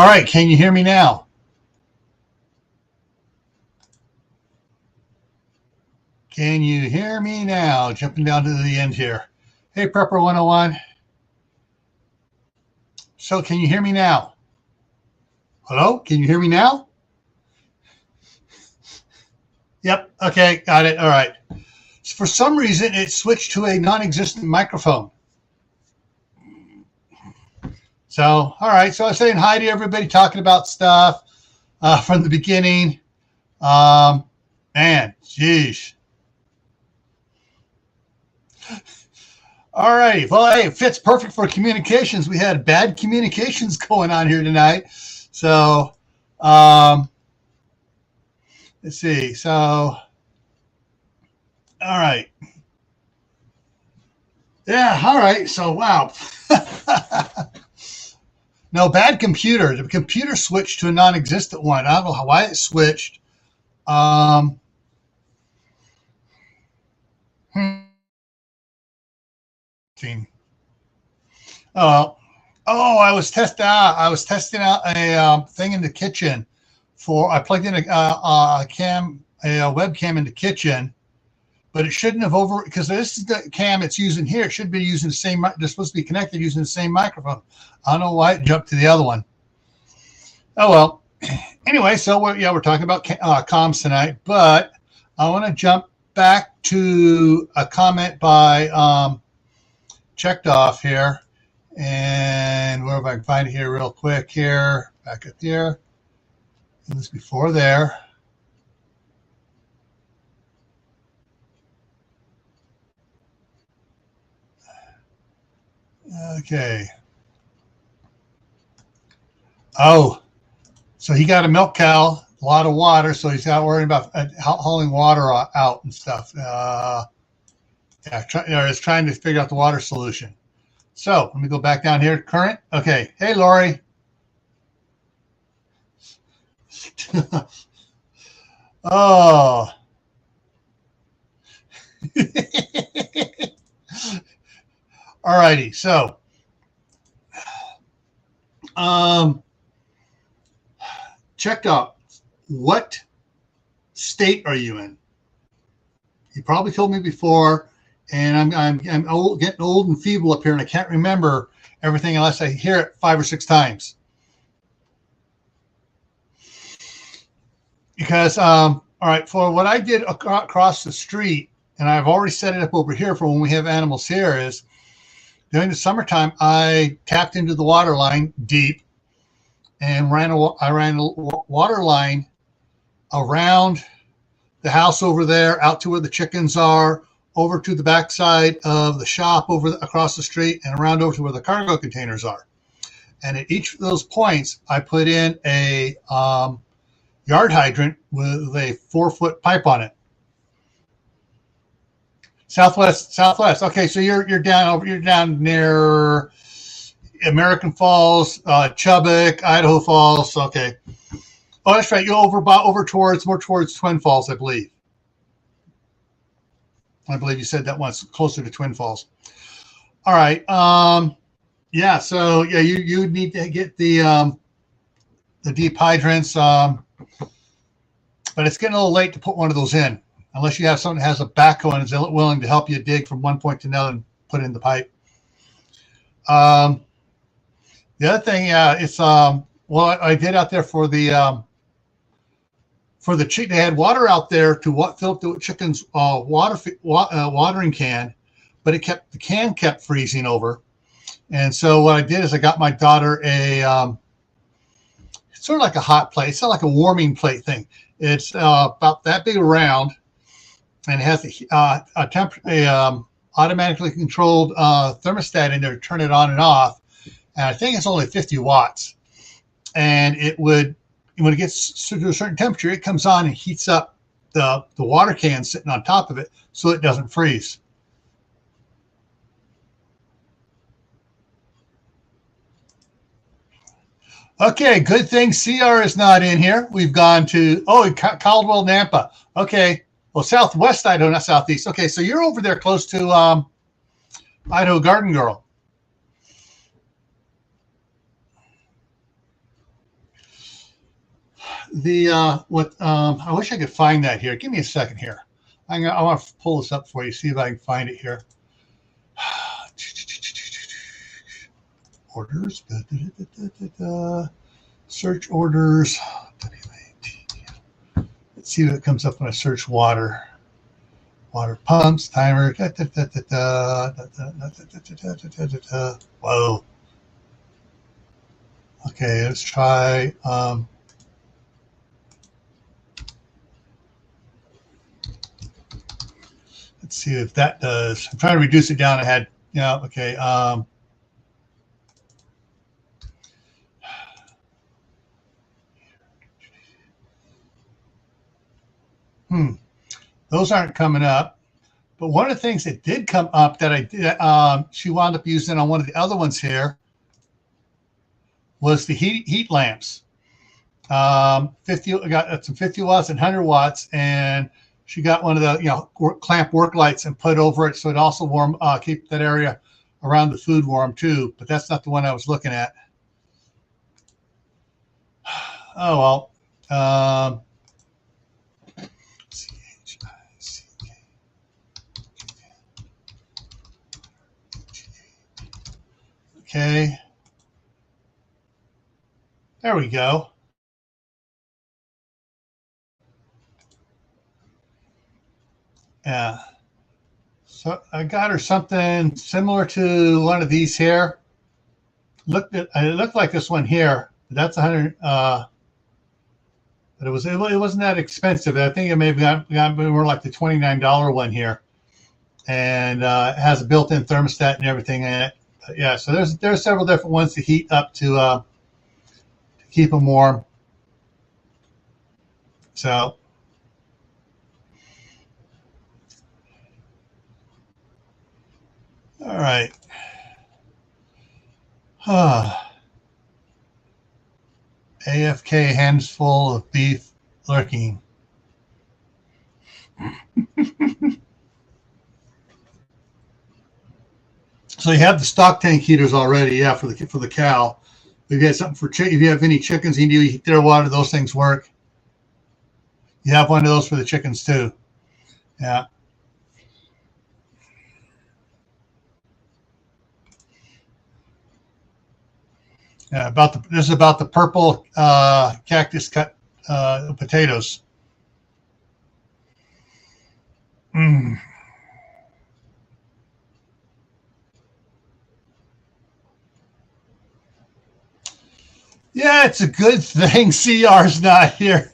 All right, can you hear me now? Can you hear me now? Jumping down to the end here. Hey, Prepper 101. So can you hear me now? Hello? Can you hear me now? Yep. Okay. Got it. All right. So for some reason, it switched to a non-existent microphone. So, all right. So I was saying hi to everybody, talking about stuff from the beginning. Man, geez. All right. Well, hey, it fits perfect for communications. We had bad communications going on here tonight. So, let's see. So, all right. Yeah. All right. So, wow. No, bad computer. The computer switched to a non-existent one. I don't know why it switched. Oh, I was testing out a thing in the kitchen. I plugged in a webcam in the kitchen, but it shouldn't have because this is the cam it's using here. It should be using the same. They're supposed to be connected using the same microphone. I don't know why it jumped to the other one. Oh well. Anyway, so we're talking about comms tonight, but I want to jump back to a comment by Checked Off here, and where if I can find it here real quick here, back up here. It was before there. Okay. Oh, so he got a milk cow, a lot of water, so he's not worrying about hauling water out and stuff. It's trying to figure out the water solution. So let me go back down here. Current. Okay. Hey, Lori. Oh. All righty. So, checked out. What state are you in? You probably told me before, and I'm old, getting old and feeble up here, and I can't remember everything unless I hear it 5 or 6 times. Because, all right, for what I did across the street, and I've already set it up over here for when we have animals here, is during the summertime, I tapped into the water line deep and I ran a water line around the house over there, out to where the chickens are, over to the backside of the shop across the street, and around over to where the cargo containers are. And at each of those points, I put in a yard hydrant with a 4-foot pipe on it. Southwest. Okay, so you're down near American Falls, Chubbuck, Idaho Falls. Okay. Oh, that's right. You're more towards Twin Falls, I believe. I believe you said that once, closer to Twin Falls. All right. Yeah. So yeah, you need to get the deep hydrants. But it's getting a little late to put one of those in, unless you have something that has a backhoe and is willing to help you dig from one point to another and put in the pipe. The other thing, it's what I did out there for the chick. They had water out there to fill up the chicken's watering can, but the can kept freezing over. And so what I did is I got my daughter it's sort of like a hot plate. It's not like a warming plate thing. It's about that big around, and it has a automatically controlled thermostat in there to turn it on and off. And I think it's only 50 watts. And when it gets to a certain temperature, it comes on and heats up the water can sitting on top of it so it doesn't freeze. Okay, good thing CR is not in here. We've gone to, Caldwell, Nampa. Okay, well, southwest Idaho, not southeast. Okay, so you're over there close to Idaho Garden Girl. I wish I could find that here. Give me a second here. I want to pull this up for you, see if I can find it here. Orders, search orders. Let's see what comes up when I search water. Water pumps, timer. Whoa. Okay, let's try. Let's see if that does. I'm trying to reduce it down. I had, okay. Those aren't coming up. But one of the things that did come up that I did, she wound up using on one of the other ones here was the heat lamps. 50 got some 50 watts and 100 watts, and she got one of the clamp work lights and put over it, so it also warm keep that area around the food warm too. But that's not the one I was looking at. Oh well. Okay. There we go. Yeah. So I got her something similar to one of these here. It looked like this one here. That's 100. But it wasn't that expensive. I think it may have got more like the $29 one here, and it has a built-in thermostat and everything in it. But yeah, so there's several different ones to heat up to keep them warm. So. All right. AFK, hands full of beef lurking. So you have the stock tank heaters already, yeah, for the cow. If you have something for chicken, if you have any chickens, you need to heat their water. Those things work. You have one of those for the chickens too. Yeah. Yeah, this is about the purple cactus cut potatoes. Yeah, it's a good thing CR's not here.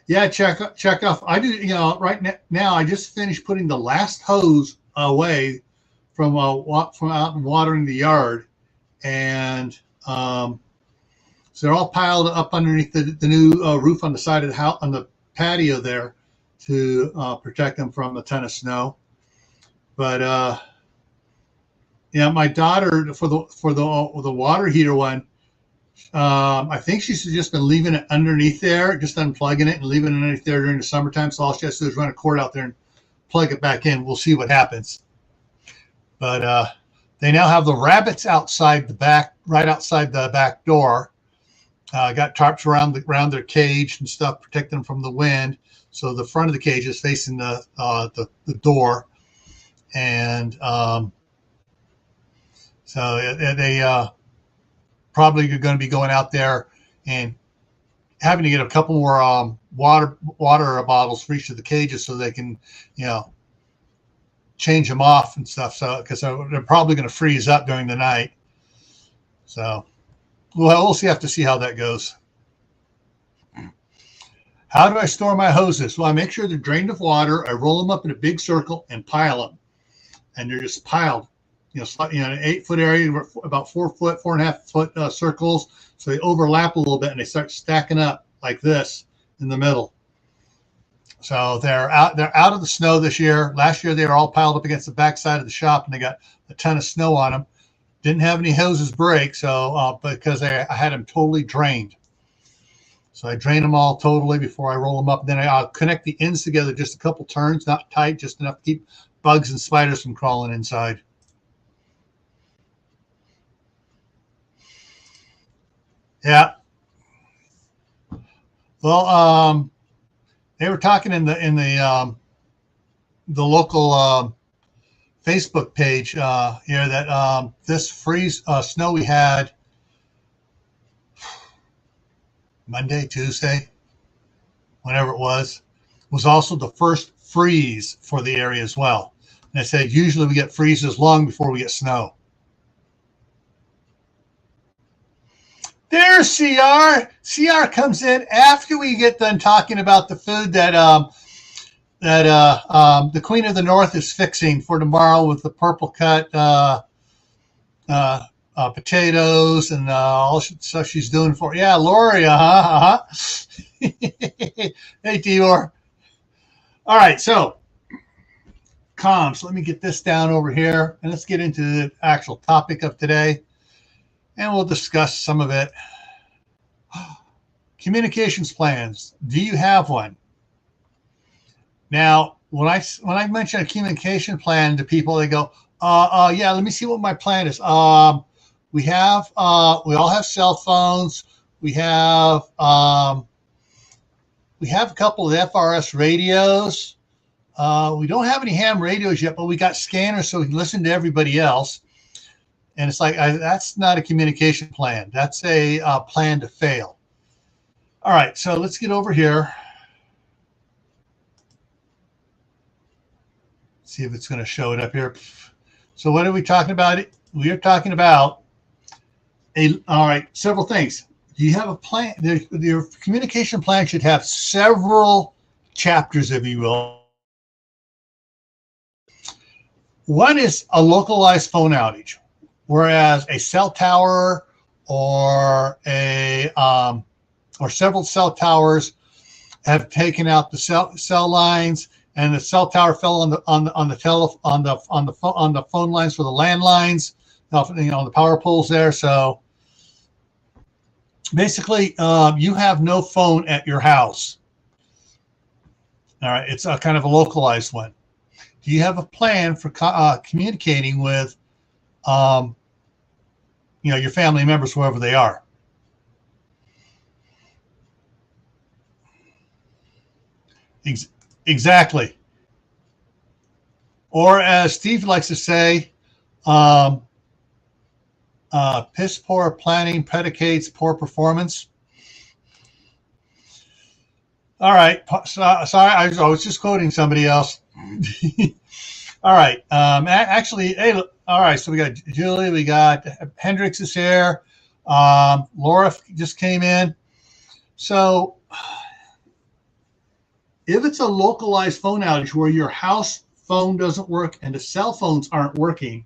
Yeah, check off. I do. Right now I just finished putting the last hose away from out and watering the yard, and so they're all piled up underneath the new roof on the side of the house, on the patio there, to protect them from a ton of snow. But my daughter for the water heater one. I think she's just been leaving it underneath there, just unplugging it and leaving it underneath there during the summertime. So all she has to do is run a cord out there and plug it back in. We'll see what happens. But they now have the rabbits outside the back, right outside the back door. Got tarps around their cage and stuff, protecting them from the wind. So the front of the cage is facing the door, and so they probably going to be going out there and having to get a couple more water bottles for each of the cages so they can, change them off and stuff. So because they're probably going to freeze up during the night. So we'll have to see how that goes. How do I store my hoses? Well, I make sure they're drained of water. I roll them up in a big circle and pile them, and they're just piled. An 8-foot area, about 4 foot, 4.5 foot circles. So they overlap a little bit and they start stacking up like this in the middle. So they're out of the snow this year. Last year they were all piled up against the backside of the shop and they got a ton of snow on them. Didn't have any hoses break, so because I had them totally drained. So I drain them all totally before I roll them up. Then I'll connect the ends together just a couple turns, not tight, just enough to keep bugs and spiders from crawling inside. Yeah. Well, they were talking in the local Facebook page here that this freeze snow we had Monday, Tuesday, whenever it was also the first freeze for the area as well. And I said usually we get freezes long before we get snow. There's CR. CR comes in after we get done talking about the food that the Queen of the North is fixing for tomorrow with the purple cut potatoes and all stuff she's doing for. Yeah, Lori. Hey, Tibor. All right, so comms. Let me get this down over here, and let's get into the actual topic of today, and we'll discuss some of it. Communications plans. Do you have one? Now, when I mention a communication plan to people, they go, yeah, let me see what my plan is. We all have cell phones. We have a couple of FRS radios. We don't have any ham radios yet, but we got scanners so we can listen to everybody else. And it's like, that's not a communication plan. That's a plan to fail. All right, so let's get over here. See if it's going to show it up here. So what are we talking about? We are talking about several things. Do you have a plan? Your communication plan should have several chapters, if you will. One is a localized phone outage, whereas a cell tower or several cell towers have taken out the cell lines, and the cell tower fell on the phone lines for the landlines, on the power poles there. So basically, you have no phone at your house. All right, it's a kind of a localized one. Do you have a plan for communicating with, your family members, wherever they are? Exactly. Or as Steve likes to say, piss poor planning predicates poor performance. All right. Sorry, I was just quoting somebody else. All right. Actually, hey, all right. So we got Julie, we got Hendrix is here. Laura just came in. So if it's a localized phone outage where your house phone doesn't work and the cell phones aren't working,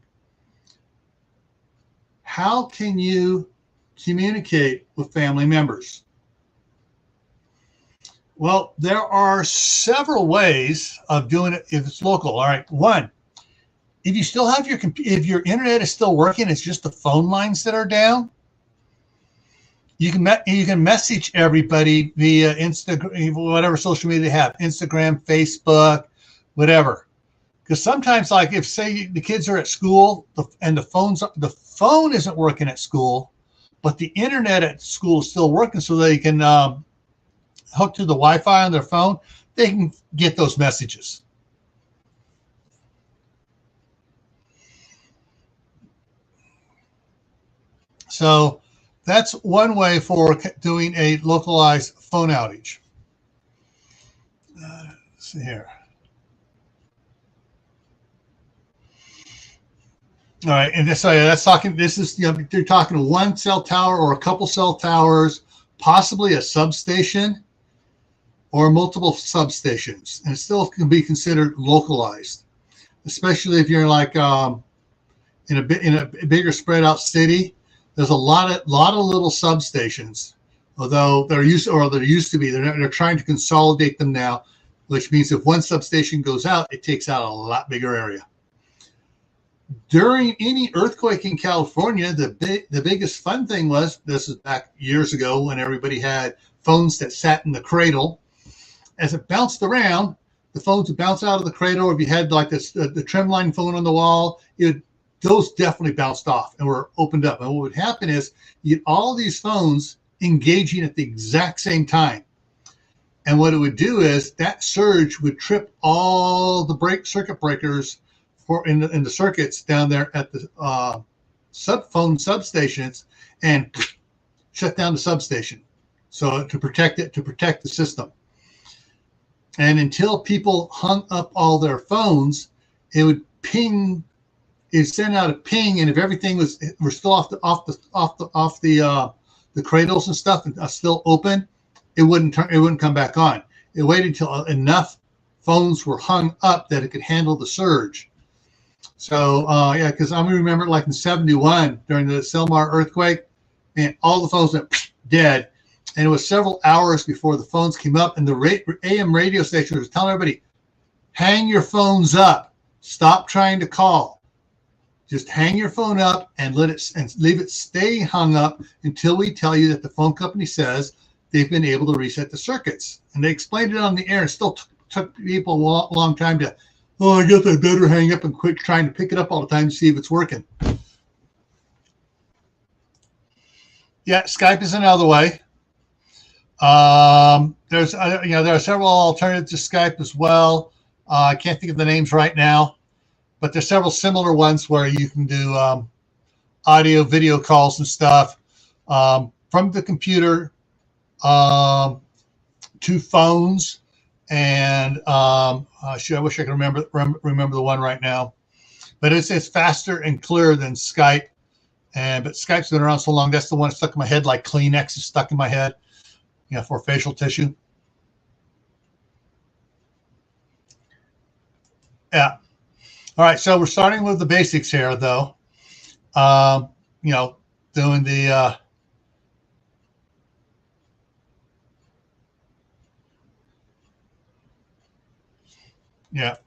how can you communicate with family members? Well, there are several ways of doing it if it's local. All right. One, if you still have if your internet is still working, it's just the phone lines that are down, you can message everybody via Instagram, whatever social media they have, Instagram, Facebook, whatever. Because sometimes, like if say the kids are at school and the phone isn't working at school, but the internet at school is still working, so they can hook to the Wi-Fi on their phone, they can get those messages. So that's one way for doing a localized phone outage. Let's see here. All right, and that's talking. This is they're talking one cell tower or a couple cell towers, possibly a substation, or multiple substations, and it still can be considered localized, especially if you're like in a bigger spread out city. There's a lot of little substations, although there used to be. They're trying to consolidate them now, which means if one substation goes out, it takes out a lot bigger area. During any earthquake in California, the biggest fun thing was, this is back years ago when everybody had phones that sat in the cradle. As it bounced around, the phones would bounce out of the cradle, or if you had like this, the trimline phone on the wall, those definitely bounced off and were opened up. And what would happen is you get all these phones engaging at the exact same time. And what it would do is that surge would trip all the circuit breakers in the circuits down there at the phone substations, and shut down the substation. So to protect the system. And until people hung up all their phones, it would ping. It sent out a ping, and if everything were still off the cradles and stuff and still open, it wouldn't come back on. It waited until enough phones were hung up that it could handle the surge. So yeah, because I remember like in '71 during the Selmar earthquake, man, all the phones went dead, and it was several hours before the phones came up, and the AM radio station was telling everybody, hang your phones up, stop trying to call. Just hang your phone up and leave it stay hung up until we tell you that the phone company says they've been able to reset the circuits. And they explained it on the air. It still took people a long time to, I guess I better hang up and quit trying to pick it up all the time to see if it's working. Yeah, Skype is another way. There are several alternatives to Skype as well. I can't think of the names right now, but there's several similar ones where you can do audio, video calls and stuff from the computer to phones. And I wish I could remember the one right now, but it's faster and clearer than Skype. But Skype's been around so long, that's the one stuck in my head, like Kleenex is stuck in my head, for facial tissue. Yeah. All right, so we're starting with the basics here, though. Doing the yeah.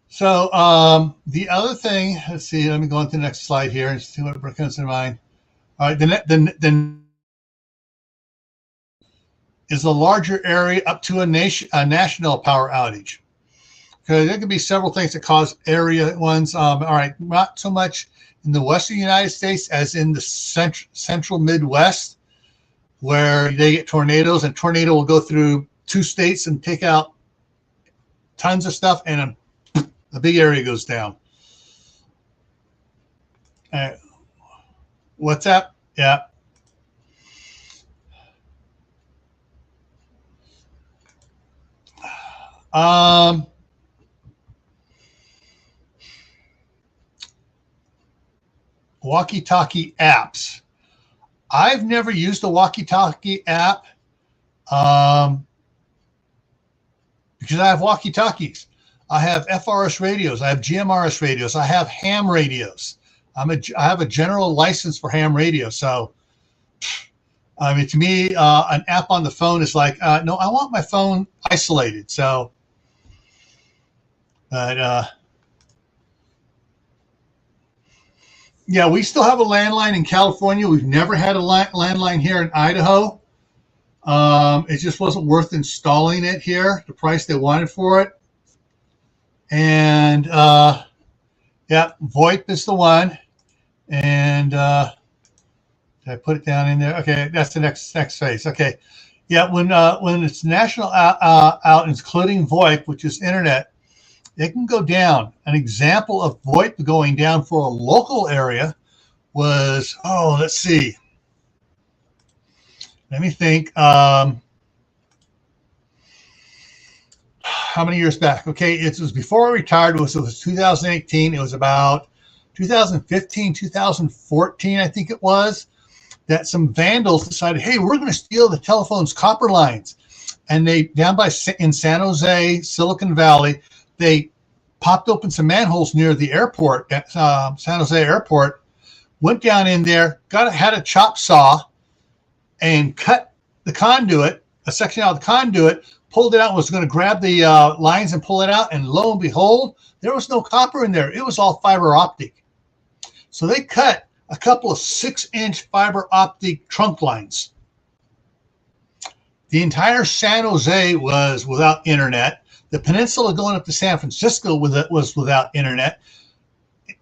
So the other thing, let's see. Let me go on to the next slide here and see what comes to mind. All right, the is a larger area up to a national power outage. Okay, there could be several things that cause area ones. All right, not so much in the western United States as in the central Midwest, where they get tornadoes, and tornado will go through 2 states and take out tons of stuff, and a big area goes down. What's that? Yeah. Walkie-talkie apps. I've never used a walkie-talkie app because I have walkie-talkies. I have FRS radios. I have GMRS radios. I have ham radios. I have a general license for ham radio. So, I mean, to me, an app on the phone is like, no, I want my phone isolated. So, but yeah, we still have a landline in California. We've never had a landline here in Idaho. It just wasn't worth installing it here, the price they wanted for it. And yeah, VoIP is the one. And did I put it down in there? Okay, that's the next phase. Okay, yeah, when it's national out, including VoIP, which is internet, it can go down. An example of VoIP going down for a local area was, let's see. Let me think. How many years back? Okay, it was before I retired. It was 2018. It was about 2015, 2014, I think it was, that some vandals decided, hey, we're going to steal the telephone's copper lines. And they, down in San Jose, Silicon Valley, they popped open some manholes near the airport, San Jose airport, went down in there, had a chop saw, and cut the conduit, a section out of the conduit, pulled it out, and was going to grab the lines and pull it out, and lo and behold, there was no copper in there. It was all fiber optic. So they cut a couple of 6-inch fiber optic trunk lines. The entire San Jose was without internet. The peninsula going up to San Francisco was without internet.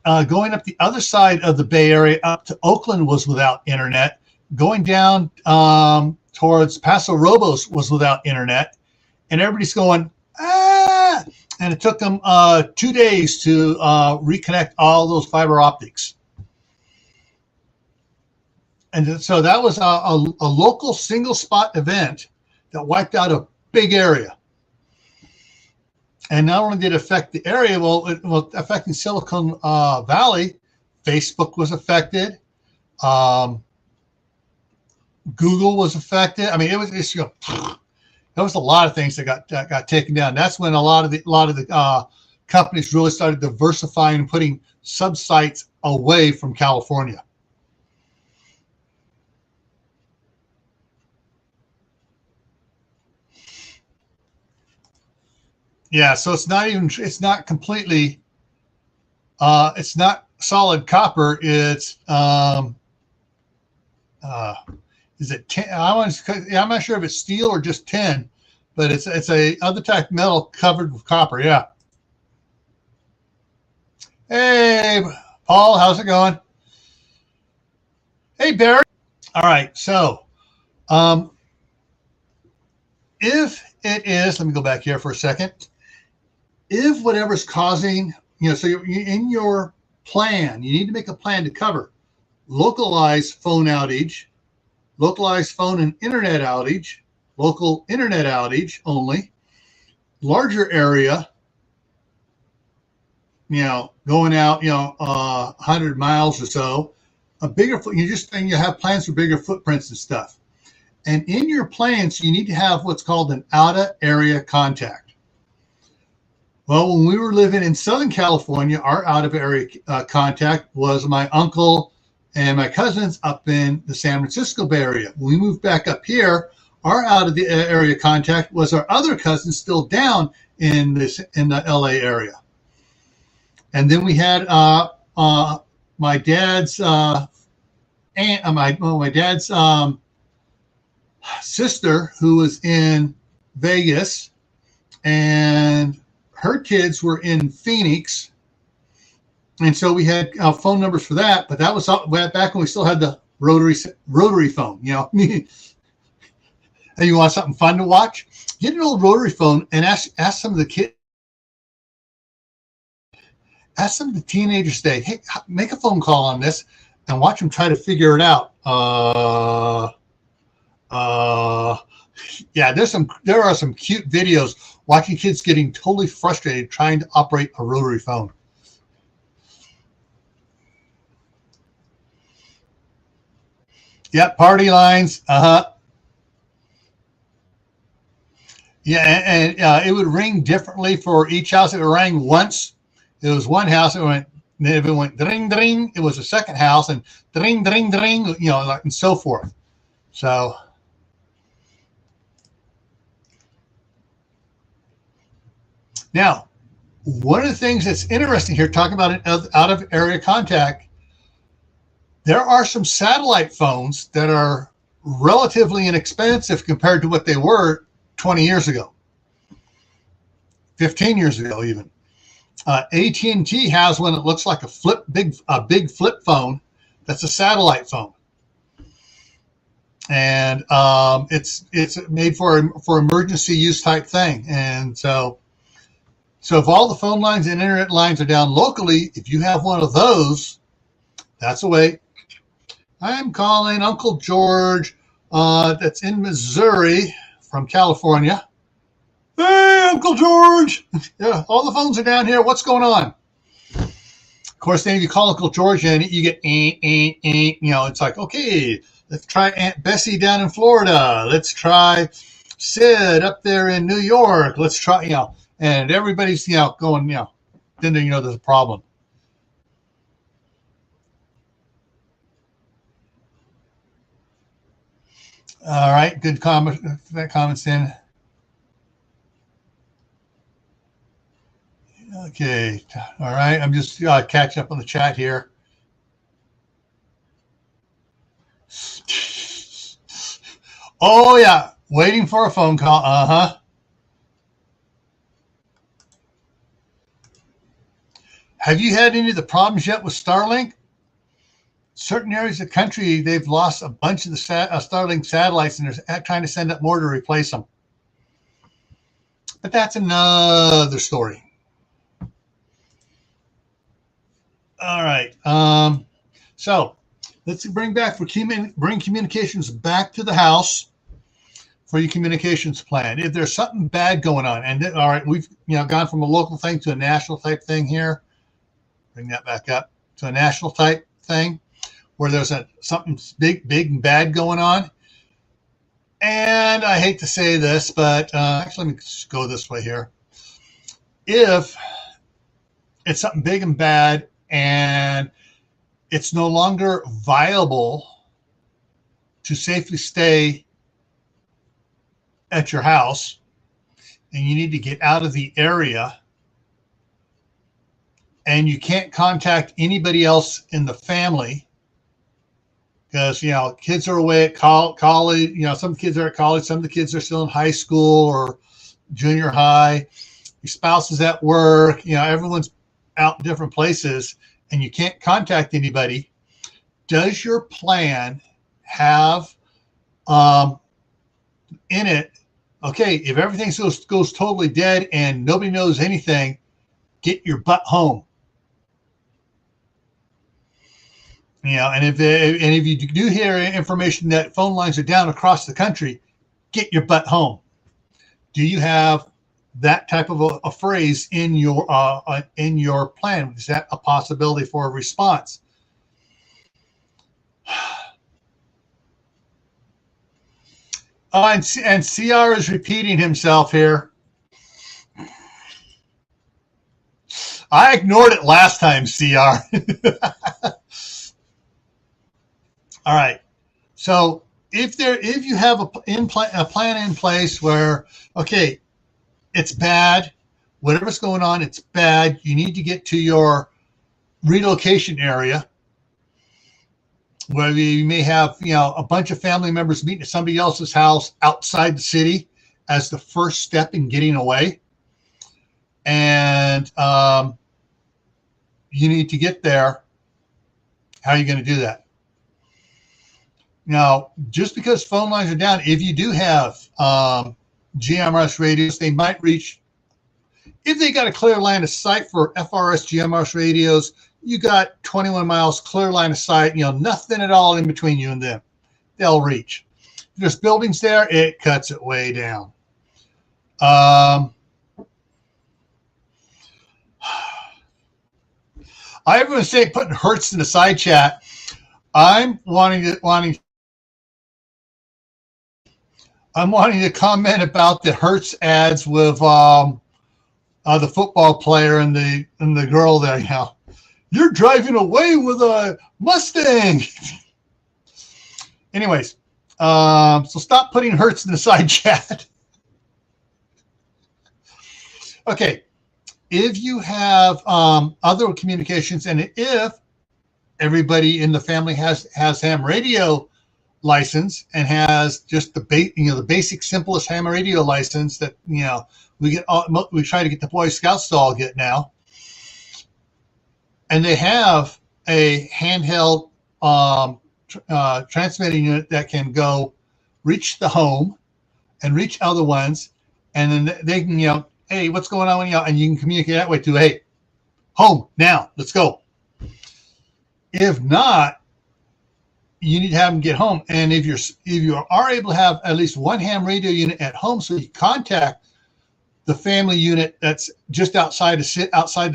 Going up the other side of the Bay Area up to Oakland was without internet. going down towards Paso Robles was without internet, and everybody's going, ah, and it took them 2 days to reconnect all those fiber optics. And so that was a local single spot event that wiped out a big area. And not only did it affect the area, well, it was affecting Silicon Valley. Facebook was affected. Google was affected. I mean, it was there was a lot of things that got taken down. That's when a lot of the companies really started diversifying and putting sub-sites away from California. Yeah, so it's not completely, it's not solid copper. It's, is it 10? I'm not sure if it's steel or just tin, but it's a other type of metal covered with copper. Yeah. Hey, Paul, how's it going? Hey, Barry. All right. So, if it is, let me go back here for a second. If whatever's causing, so you're in your plan, you need to make a plan to cover localized phone outage, localized phone and internet outage, local internet outage only, larger area, going out, 100 miles or so, a bigger, you have plans for bigger footprints and stuff. And in your plans, you need to have what's called an out-of-area contact. Well, when we were living in Southern California, our out-of-area contact was my uncle and my cousins up in the San Francisco Bay Area. When we moved back up here, our out-of-the-area contact was our other cousins still down in the LA area. And then we had my dad's aunt, my dad's sister who was in Vegas, and her kids were in Phoenix. And so we had phone numbers for that, but that was back when we still had the rotary phone, And you want something fun to watch? Get an old rotary phone and ask some of the kids, ask some of the teenagers today, hey, make a phone call on this and watch them try to figure it out. Yeah, there are some cute videos watching kids getting totally frustrated trying to operate a rotary phone. Yep, party lines. Yeah, and it would ring differently for each house. It rang once. It was one house. If it went ding ding, it was a second house, and ding ding ding, and so forth. So. Now, one of the things that's interesting here, talking about an out-of-area contact, there are some satellite phones that are relatively inexpensive compared to what they were 20 years ago, 15 years ago even. AT&T has one that looks like a big flip phone that's a satellite phone. And it's made for emergency use type thing. And so if all the phone lines and internet lines are down locally, if you have one of those, that's a way. I'm calling Uncle George that's in Missouri from California. Hey, Uncle George. Yeah, all the phones are down here. What's going on? Of course, then if you call Uncle George and you get, it's like, okay, let's try Aunt Bessie down in Florida. Let's try Sid up there in New York. Let's try, and everybody's, going, then there's a problem. All right, good comment. That comment's in. Okay, all right. I'm just catching up on the chat here. Oh yeah, waiting for a phone call. Have you had any of the problems yet with Starlink? certain areas of the country, they've lost a bunch of the Starlink satellites, and they're trying to send up more to replace them. But that's another story. All right. So let's bring communications back to the house for your communications plan. If there's something bad going on, and all right, we've gone from a local thing to a national type thing here. Bring that back up to a national type thing where there's something big and bad going on. And I hate to say this, but actually, let me just go this way here. If it's something big and bad and it's no longer viable to safely stay at your house and you need to get out of the area and you can't contact anybody else in the family because, kids are away at college, some kids are at college, some of the kids are still in high school or junior high, your spouse is at work, everyone's out in different places and you can't contact anybody. Does your plan have in it, okay, if everything goes totally dead and nobody knows anything, get your butt home. And if you do hear information that phone lines are down across the country, get your butt home. Do you have that type of a phrase in your plan? Is that a possibility for a response? And CR is repeating himself here. I ignored it last time, CR. All right. So if you have a plan in place where, okay, it's bad, whatever's going on, it's bad. You need to get to your relocation area where you may have, a bunch of family members meeting at somebody else's house outside the city as the first step in getting away. And you need to get there. How are you going to do that? Now, just because phone lines are down, if you do have GMRS radios, they might reach, if they got a clear line of sight for FRS GMRS radios, you got 21 miles clear line of sight, nothing at all in between you and them. They'll reach. If there's buildings there, it cuts it way down. I everyone say putting Hertz in the side chat. I'm wanting to comment about the Hertz ads with the football player and the girl there. You're driving away with a Mustang. Anyways, so stop putting Hertz in the side chat. Okay, if you have other communications, and if everybody in the family has ham radio license and has just the basic simplest ham radio license that we try to get the Boy Scouts to all get now, and they have a handheld transmitting unit that can go reach the home and reach other ones, and then they can hey, what's going on, and you can communicate that way to, hey, home now, let's go. If not, you need to have them get home. And if you are able to have at least one ham radio unit at home, so you contact the family unit that's just outside the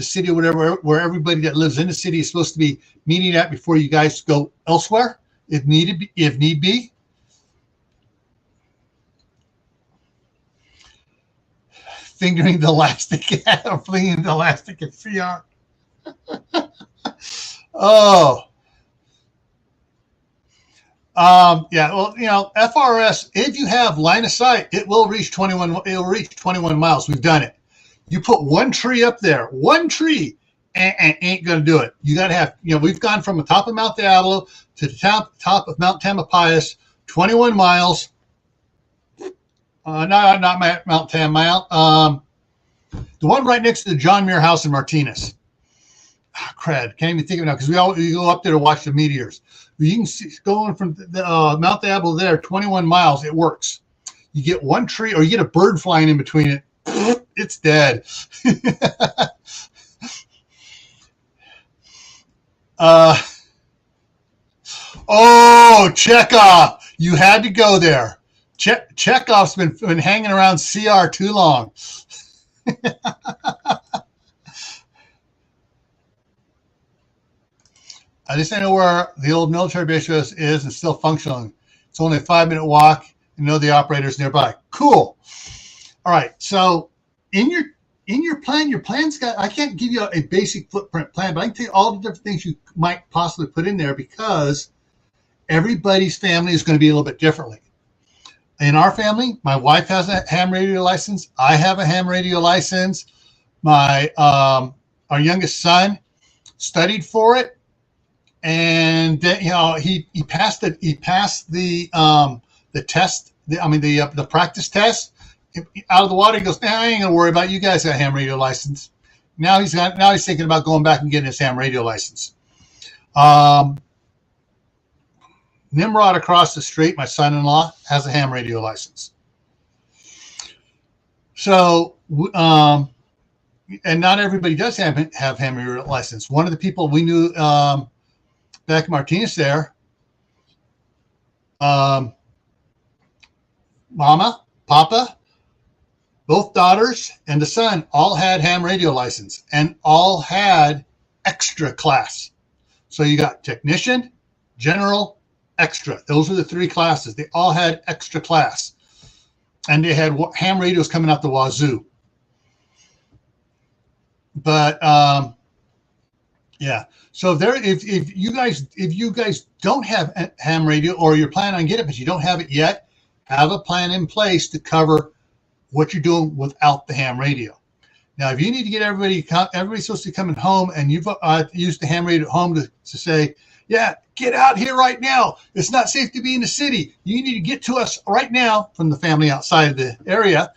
city or whatever, where everybody that lives in the city is supposed to be meeting at before you guys go elsewhere, if need be. Fingering the elastic, flinging the elastic at CR. Oh. Yeah, well, FRS, if you have line of sight, it will reach 21 miles. We've done it. You put one tree up there, and ain't going to do it. You got to have, we've gone from the top of Mount Diablo to the top of Mount Tamalpais, 21 miles. Not Mount Tam, the one right next to the John Muir House in Martinez. Crud, can't even think of it now because we go up there to watch the meteors. You can see going from the Mount Diablo there, 21 miles. It works. You get one tree or you get a bird flying in between it. It's dead. Oh, Chekhov, you had to go there. Chekhov's been hanging around CR too long. I just know where the old military base is and still functioning. It's only a 5-minute walk. You know the operators nearby. Cool. All right. So in your plan, your plan's got. I can't give you a basic footprint plan, but I can tell you all the different things you might possibly put in there because everybody's family is going to be a little bit differently. In our family, my wife has a ham radio license. I have a ham radio license. My our youngest son studied for it, and then, he passed it. He passed the test. The practice test. Out of the water, he goes, I ain't gonna worry about it. You guys got a ham radio license. Now he's thinking about going back and getting his ham radio license. Nimrod across the street, my son-in-law, has a ham radio license. So, and not everybody does have ham radio license. One of the people we knew back in Martinez there, Mama, Papa, both daughters and the son all had ham radio license and all had extra class. So you got technician, general, extra. Those are the 3 classes. They all had extra class. And they had ham radios coming out the wazoo. But yeah. So if you guys don't have ham radio or you're planning on getting it, but you don't have it yet, have a plan in place to cover what you're doing without the ham radio. Now, if you need to get everybody's supposed to be coming home and you've used the ham radio at home to say, yeah, get out here right now. It's not safe to be in the city. You need to get to us right now from the family outside of the area.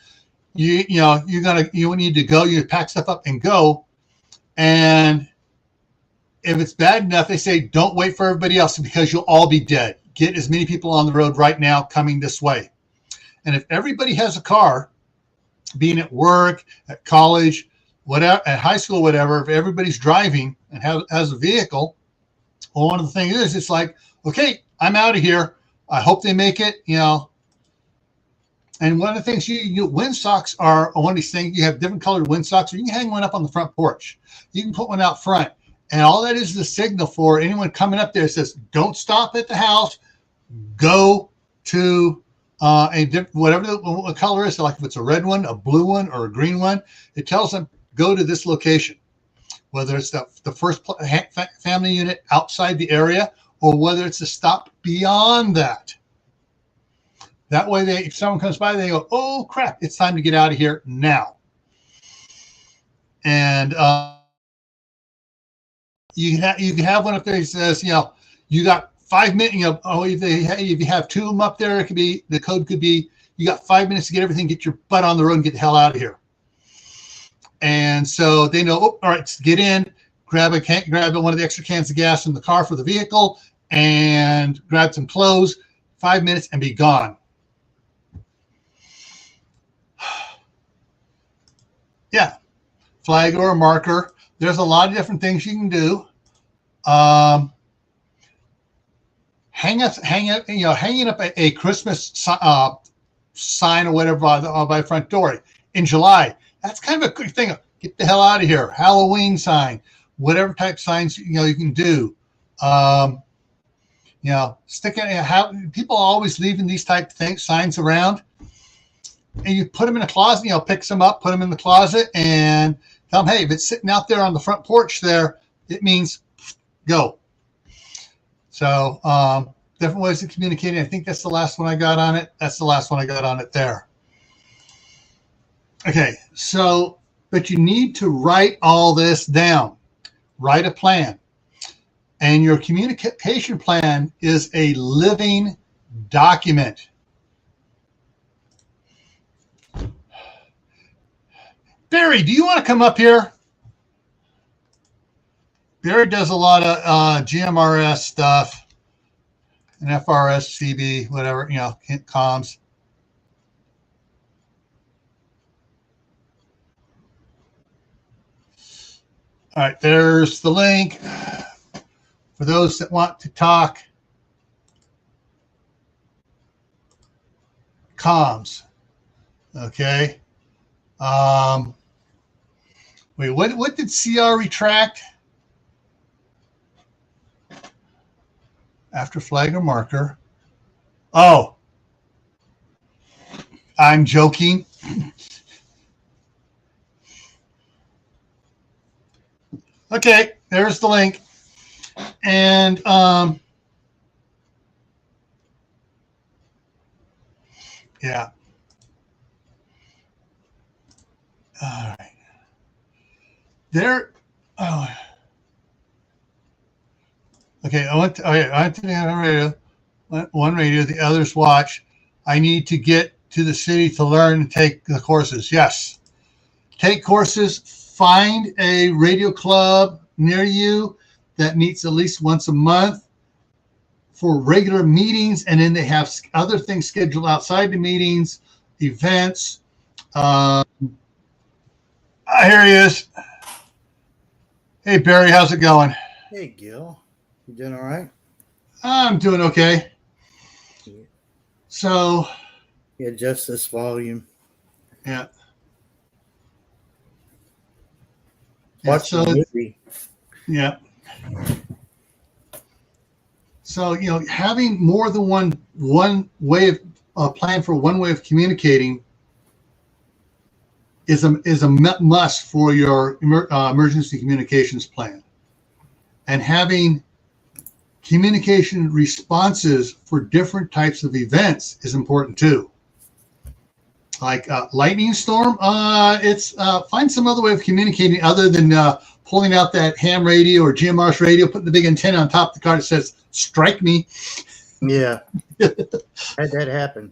You need to go. You pack stuff up and go. And if it's bad enough, they say, don't wait for everybody else because you'll all be dead. Get as many people on the road right now coming this way. And if everybody has a car, being at work, at college, whatever, at high school, whatever, if everybody's driving and has a vehicle, well, one of the things is it's like, okay, I'm out of here. I hope they make it, And one of the things wind socks are one of these things. You have different colored wind socks, or you can hang one up on the front porch. You can put one out front. And all that is the signal for anyone coming up there. It says, don't stop at the house. Go to whatever the color is. So like if it's a red one, a blue one, or a green one, it tells them, go to this location. Whether it's the first family unit outside the area or whether it's a stop beyond that. That way, if someone comes by, they go, oh, crap, it's time to get out of here now. And you can have one up there that says, you got 5 minutes, if you have 2 of them up there, the code could be, you got 5 minutes to get everything, get your butt on the road and get the hell out of here. And so they know, all right, get in, grab one of the extra cans of gas in the car for the vehicle, and grab some clothes, 5 minutes, and be gone. Yeah, flag or a marker. There's a lot of different things you can do. Hanging up a Christmas sign or whatever by the front door in July. That's kind of a quick thing. Get the hell out of here. Halloween sign, whatever type signs you can do. People are always leaving these type of signs around, and you put them in a closet. Pick some up, put them in the closet, and tell them, hey, if it's sitting out there on the front porch there, it means go. So different ways of communicating. I think that's the last one I got on it. That's the last one I got on it there. Okay, so, but you need to write all this down. Write a plan. And your communication plan is a living document. Barry, do you want to come up here? Barry does a lot of GMRS stuff and FRS, CB, whatever, comms. All right, there's the link for those that want to talk comms. Okay. Wait, what did CR retract? After flag or marker. Oh, I'm joking. Okay, there's the link. And yeah. All right. There. Oh. Okay, I went to the radio. One radio, the others watch. I need to get to the city to learn and take the courses. Yes. Take courses. Find a radio club near you that meets at least once a month for regular meetings, and then they have other things scheduled outside the meetings, events. Here he is. Hey, Barry, how's it going? Hey, Gil. You doing all right? I'm doing okay. Yeah. So, you adjust this volume. Yeah. Watch the movie. Yeah. So, having more than one way of plan for one way of communicating is a must for your emergency communications plan. And having communication responses for different types of events is important too. Like lightning storm, it's find some other way of communicating other than pulling out that ham radio or GMRS radio, putting the big antenna on top of the car that says "strike me." Yeah, had that happen.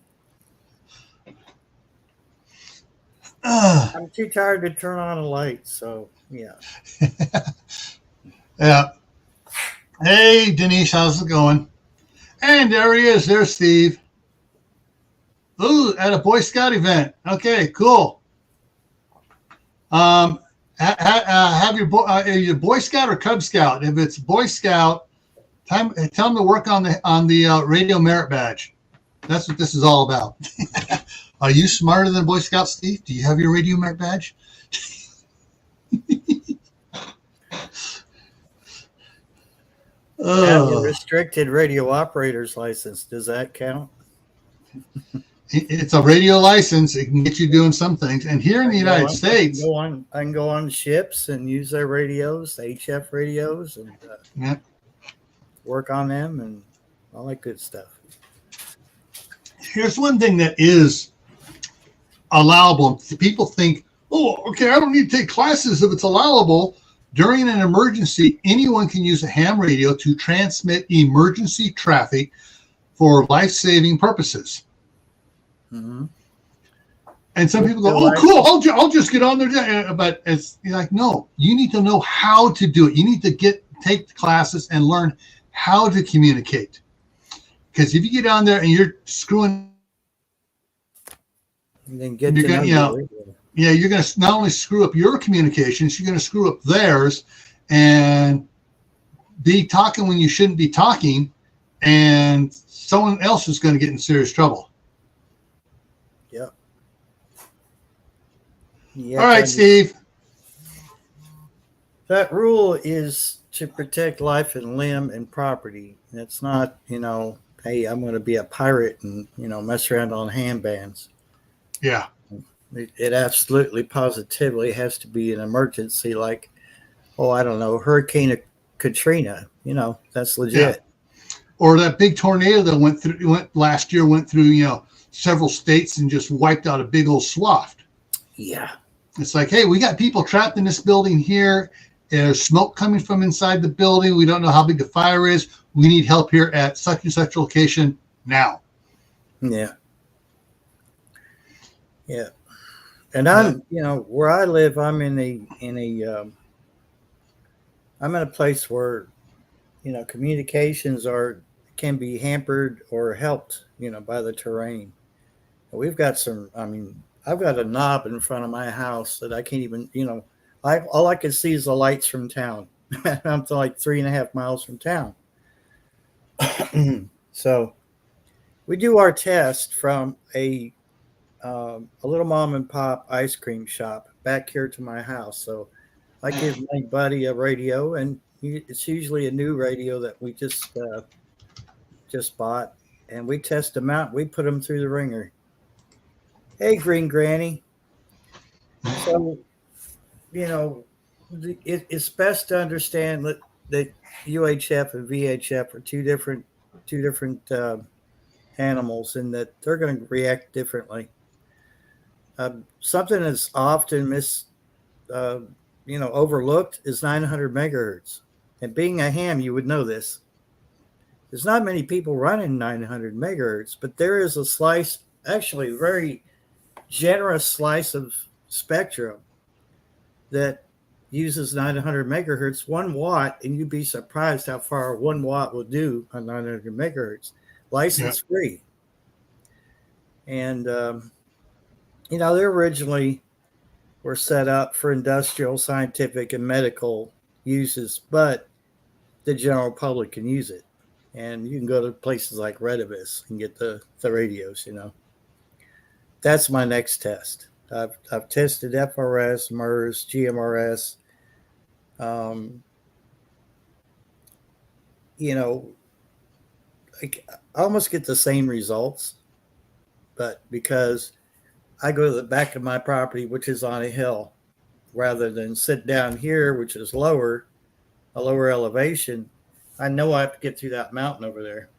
I'm too tired to turn on a light, so yeah. Yeah. Hey, Denise, how's it going? And there he is. There's Steve. Ooh, at a Boy Scout event. Okay, cool. Have your Boy Scout or Cub Scout? If it's Boy Scout, tell them to work on the radio merit badge. That's what this is all about. Are you smarter than Boy Scout, Steve? Do you have your radio merit badge? Have a restricted radio operator's license. Does that count? It's a radio license. It can get you doing some things. And here in the United States, I can go on ships and use their radios, the HF radios, and work on them and all that good stuff. Here's one thing that is allowable. People think, oh, okay, I don't need to take classes if it's allowable. During an emergency, anyone can use a ham radio to transmit emergency traffic for life-saving purposes. Mm-hmm. And some people go, oh, cool, I'll just get on there. But it's like, no, you need to know how to do it. You need to take the classes and learn how to communicate. Because if you get on there and you're screwing, then you're going to not only screw up your communications, you're going to screw up theirs and be talking when you shouldn't be talking, and someone else is going to get in serious trouble. Yeah. All right, Steve. That rule is to protect life and limb and property. It's not, hey, I'm going to be a pirate and, mess around on handbands. Yeah. It absolutely positively has to be an emergency, like, I don't know, Hurricane Katrina. That's legit. Yeah. Or that big tornado that went through several states and just wiped out a big old swath. Yeah. It's like, hey, we got people trapped in this building here. There's smoke coming from inside the building. We don't know how big the fire is. We need help here at such and such location now. Yeah. Yeah. And I'm, where I live, I'm I'm in a place where, communications can be hampered or helped, by the terrain. We've got some. I mean, I've got a knob in front of my house that I can't even. All I can see is the lights from town. I'm like 3.5 miles from town. So we do our test from a little mom and pop ice cream shop back here to my house. So I give my buddy a radio, and it's usually a new radio that we just bought, and we test them out. We put them through the ringer. Hey, Green Granny. So, it's best to understand that UHF and VHF are two different animals, and that they're going to react differently. Something that's often overlooked is 900 megahertz. And being a ham, you would know this. There's not many people running 900 megahertz, but there is a slice, actually very generous slice of spectrum that uses 900 megahertz, 1 watt, and you'd be surprised how far 1 watt will do on 900 megahertz, license free. And, they originally were set up for industrial, scientific, and medical uses, but the general public can use it. And you can go to places like Redivus and get the radios, That's my next test. I've tested FRS, MERS, GMRS. I almost get the same results, but because I go to the back of my property, which is on a hill, rather than sit down here, which is a lower elevation, I know I have to get through that mountain over there.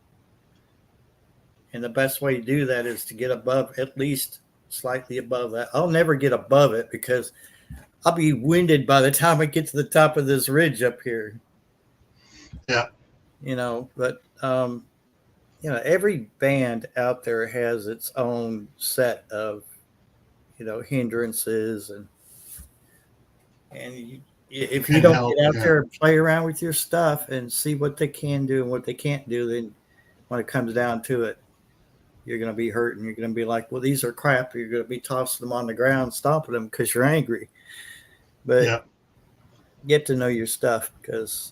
And the best way to do that is to get above, at least slightly above that. I'll never get above it because I'll be winded by the time I get to the top of this ridge up here. Yeah. But, every band out there has its own set of, hindrances. And if you don't get out there and play around with your stuff and see what they can do and what they can't do, then when it comes down to it, you're going to be hurt, and you're going to be like, well, these are crap. You're going to be tossing them on the ground, stomping them because you're angry. But get to know your stuff because,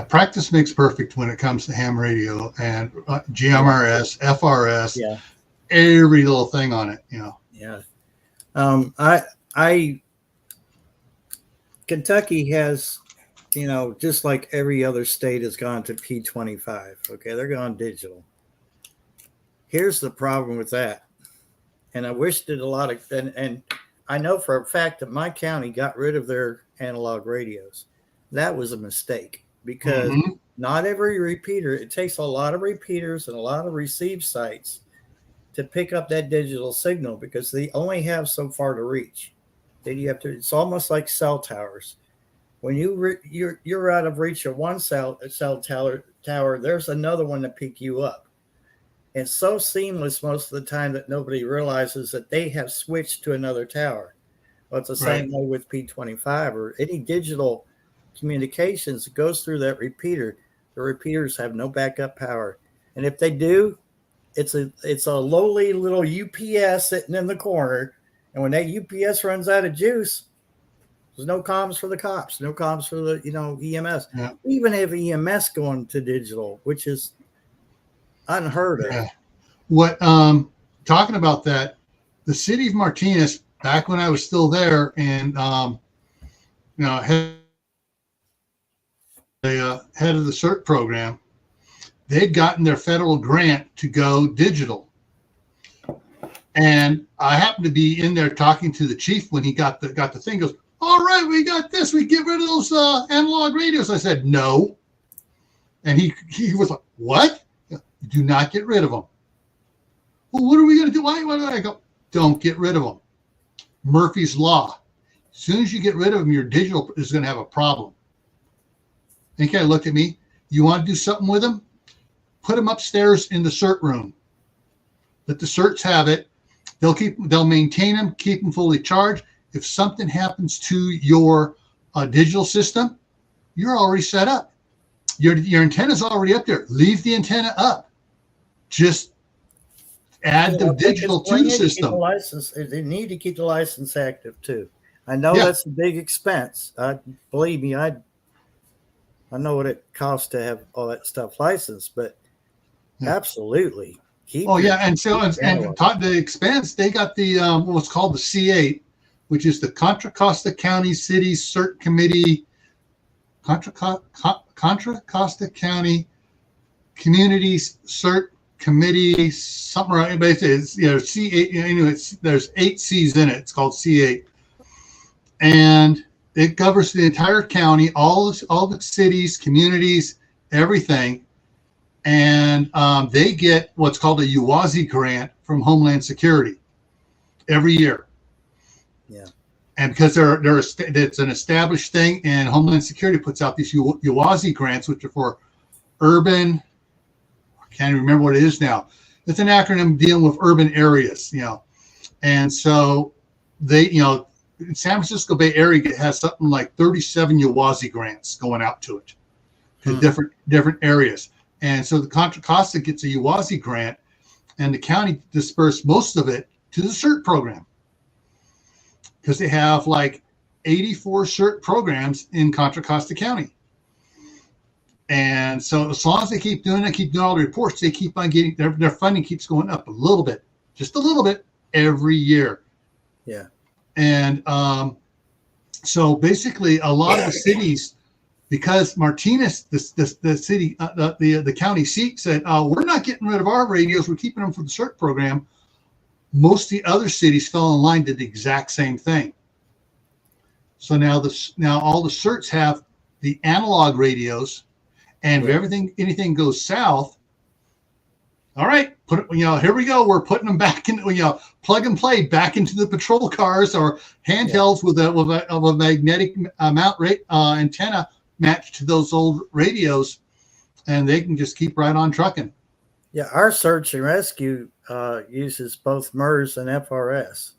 practice makes perfect when it comes to ham radio and GMRS, FRS, every little thing on it, Yeah. Kentucky has, just like every other state has gone to P25. Okay, they're going digital. Here's the problem with that. And I wish that and I know for a fact that my county got rid of their analog radios. That was a mistake because not every repeater, it takes a lot of repeaters and a lot of receive sites to pick up that digital signal because they only have so far to reach. Then you have to, it's almost like cell towers. When you're out of reach of one cell tower, there's another one to pick you up. It's so seamless most of the time that nobody realizes that they have switched to another tower. Well, it's the same way with P25 or any digital communications that goes through that repeater. The repeaters have no backup power. And if they do, it's a lowly little UPS sitting in the corner. And when that UPS runs out of juice, there's no comms for the cops, no comms for the, EMS. Yeah. We even have EMS going to digital, which is unheard of. Yeah. What, talking about that, the city of Martinez, back when I was still there and, head of the CERT program, they'd gotten their federal grant to go digital. And I happened to be in there talking to the chief when he got the thing. He goes, all right, we got this. We get rid of those analog radios. I said, no. And he was like, what? Do not get rid of them. Well, what are we going to do? Why do I go? Don't get rid of them. Murphy's Law. As soon as you get rid of them, your digital is going to have a problem. And he kind of looked at me. You want to do something with them? Put them upstairs in the CERT room. Let the CERTs have it. They'll maintain them, keep them fully charged. If something happens to your a digital system, you're already set up. Your antenna's already up there. Leave the antenna up. Just add the digital to the Keep the system. license. They need to keep the license active too. I know Yeah. that's a big expense. Believe me, I know what it costs to have all that stuff licensed, but absolutely. And the expense, they got the what's called the C8, which is the Contra Costa County City CERT Committee, Contra Costa County Communities CERT Committee, something right. But it's C8. Anyway, there's 8 C's in it. It's called C8, and it covers the entire county, all the cities, communities, everything. And they get what's called a UASI grant from Homeland Security every year. Yeah. And because it's an established thing, and Homeland Security puts out these UASI grants, which are for urban, I can't even remember what it is now. It's an acronym dealing with urban areas, And so they, San Francisco Bay Area has something like 37 UASI grants going out to it, to different areas. And so the Contra Costa gets a UASI grant, and the county dispersed most of it to the CERT program, because they have like 84 CERT programs in Contra Costa County. And so as long as they keep doing it, keep doing all the reports, they keep on getting their funding keeps going up a little bit, just a little bit every year. Yeah. And so basically a lot of the cities, because Martinez, the city, the county seat said, we're not getting rid of our radios, we're keeping them for the CERT program. Most of the other cities fell in line, did the exact same thing. So now all the CERTs have the analog radios, and if anything goes south, all right, here we go. We're putting them back in, plug and play back into the patrol cars or handhelds with a magnetic mount antenna matched to those old radios, and they can just keep right on trucking. Yeah, our search and rescue uses both MERS and FRS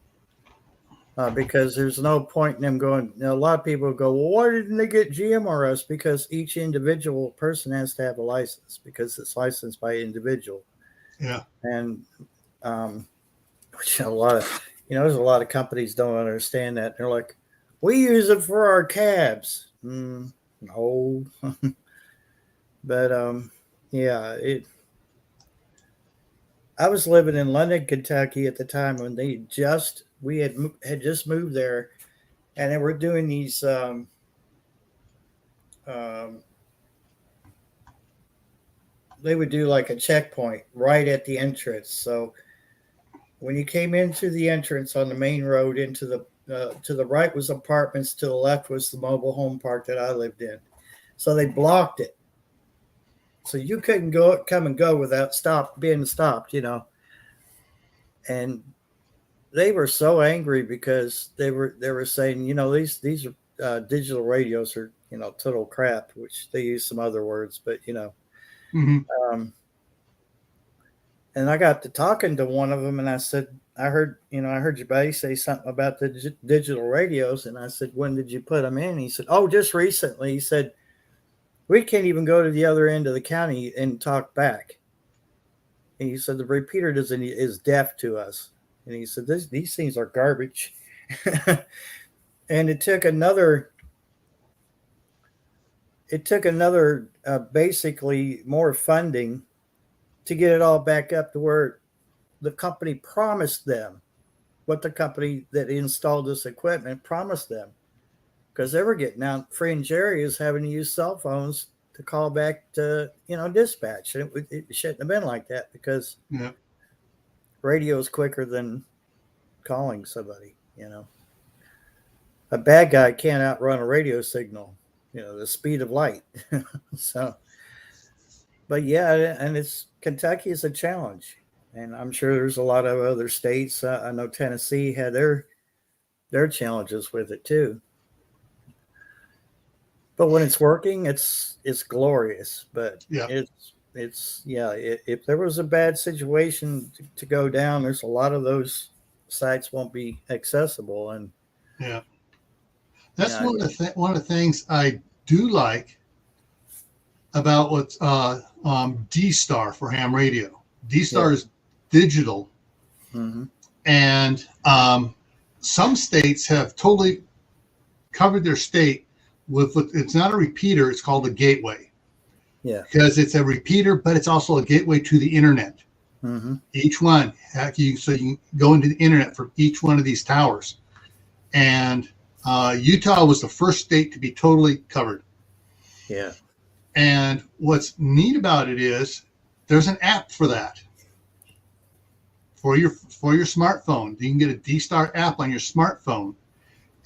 because there's no point in them going. A lot of people go, well, why didn't they get GMRS? Because each individual person has to have a license because it's licensed by individual. Yeah, and which a lot of there's a lot of companies don't understand that. They're like, we use it for our cabs. No, but I was living in London, Kentucky at the time when we had just moved there, and they were doing these they would do like a checkpoint right at the entrance. So when you came into the entrance on the main road, into the to the right was apartments, to the left was the mobile home park that I lived in. So they blocked it, so you couldn't come and go without being stopped. And they were so angry because they were saying, these are digital radios are total crap, which they use some other words, but and I got to talking to one of them, and I said, I heard your buddy say something about the digital radios, and I said, when did you put them in? He said, oh, just recently. He said, we can't even go to the other end of the county and talk back. And he said the repeater is deaf to us. And he said these things are garbage. And it took another basically more funding to get it all back up to where the company promised them, what the company that installed this equipment promised them, because they were getting out fringe areas having to use cell phones to call back to dispatch. And it shouldn't have been like that, because radio is quicker than calling somebody. A bad guy can't outrun a radio signal, the speed of light. So, but and Kentucky is a challenge, and I'm sure there's a lot of other states. I know Tennessee had their challenges with it too. But when it's working, it's glorious. But if there was a bad situation to go down, there's a lot of those sites won't be accessible. And That's Yeah, one of the things I do like about what's D-Star for ham radio. yeah. D-Star is digital, Hmm. and some states have totally covered their state with it's not a repeater, it's called a gateway, Yeah. because it's a repeater, but it's also a gateway to the internet. Hmm. Each one, so you can go into the internet from each one of these towers. And Utah was the first state to be totally covered. Yeah. And what's neat about it is there's an app for that for your smartphone. You can get a D-Star app on your smartphone,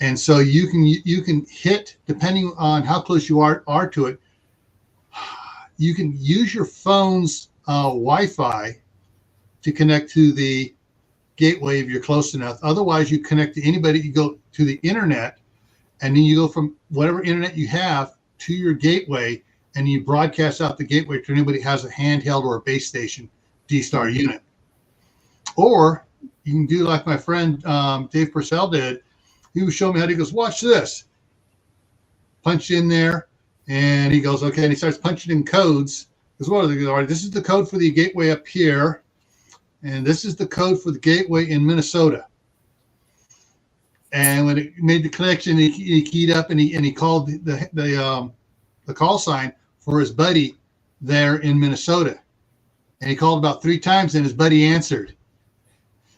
and so you can hit, depending on how close you are to it, you can use your phone's Wi-Fi to connect to the gateway if you're close enough. Otherwise, you connect to anybody. You go to the internet, and then you go from whatever internet you have to your gateway, and you broadcast out the gateway to anybody who has a handheld or a base station D-Star unit. Or you can do like my friend Dave Purcell did. He was showing me how he goes, watch this. Punch in there, and he goes, okay, and he starts punching in codes. Because what are they? All right, this is the code for the gateway up here, and this is the code for the gateway in Minnesota. And when it made the connection, he keyed up and he called the call sign for his buddy there in Minnesota, and he called about 3 times, and his buddy answered.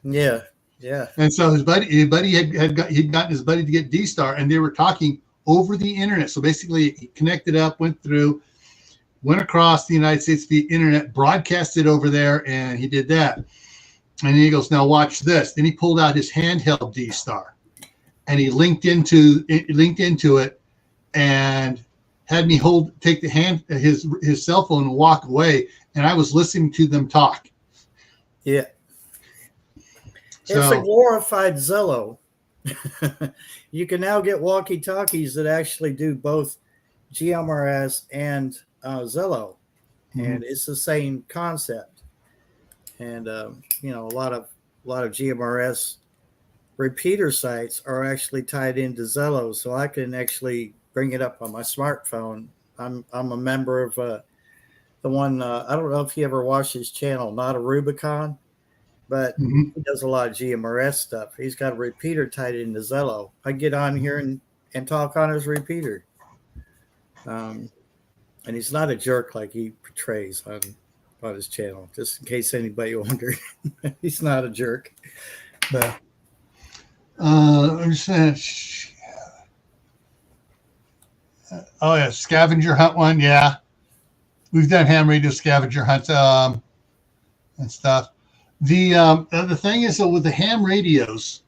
Yeah. Yeah. And so his buddy he'd gotten his buddy to get D-Star, and they were talking over the internet. So basically, he connected up, went across the United States via internet, broadcasted over there, and he did that. And he goes, now watch this. Then he pulled out his handheld D-Star, and he linked into it, and had me take his cell phone and walk away, and I was listening to them talk. Yeah. So, It's a glorified Zello. You can now get walkie-talkies that actually do both GMRS and Zello, and it's the same concept. And a lot of GMRS repeater sites are actually tied into Zello, so I can actually bring it up on my smartphone. I'm a member of the one. I don't know if you ever watched his channel, Not a Rubicon, but he does a lot of GMRS stuff. He's got a repeater tied into Zello. I get on here and talk on his repeater. And he's not a jerk like he portrays on his channel, just in case anybody wondered. He's not a jerk. But I'm just saying, oh yeah, scavenger hunt one. Yeah, we've done ham radio scavenger hunts and stuff. The thing is, though, with the ham radios,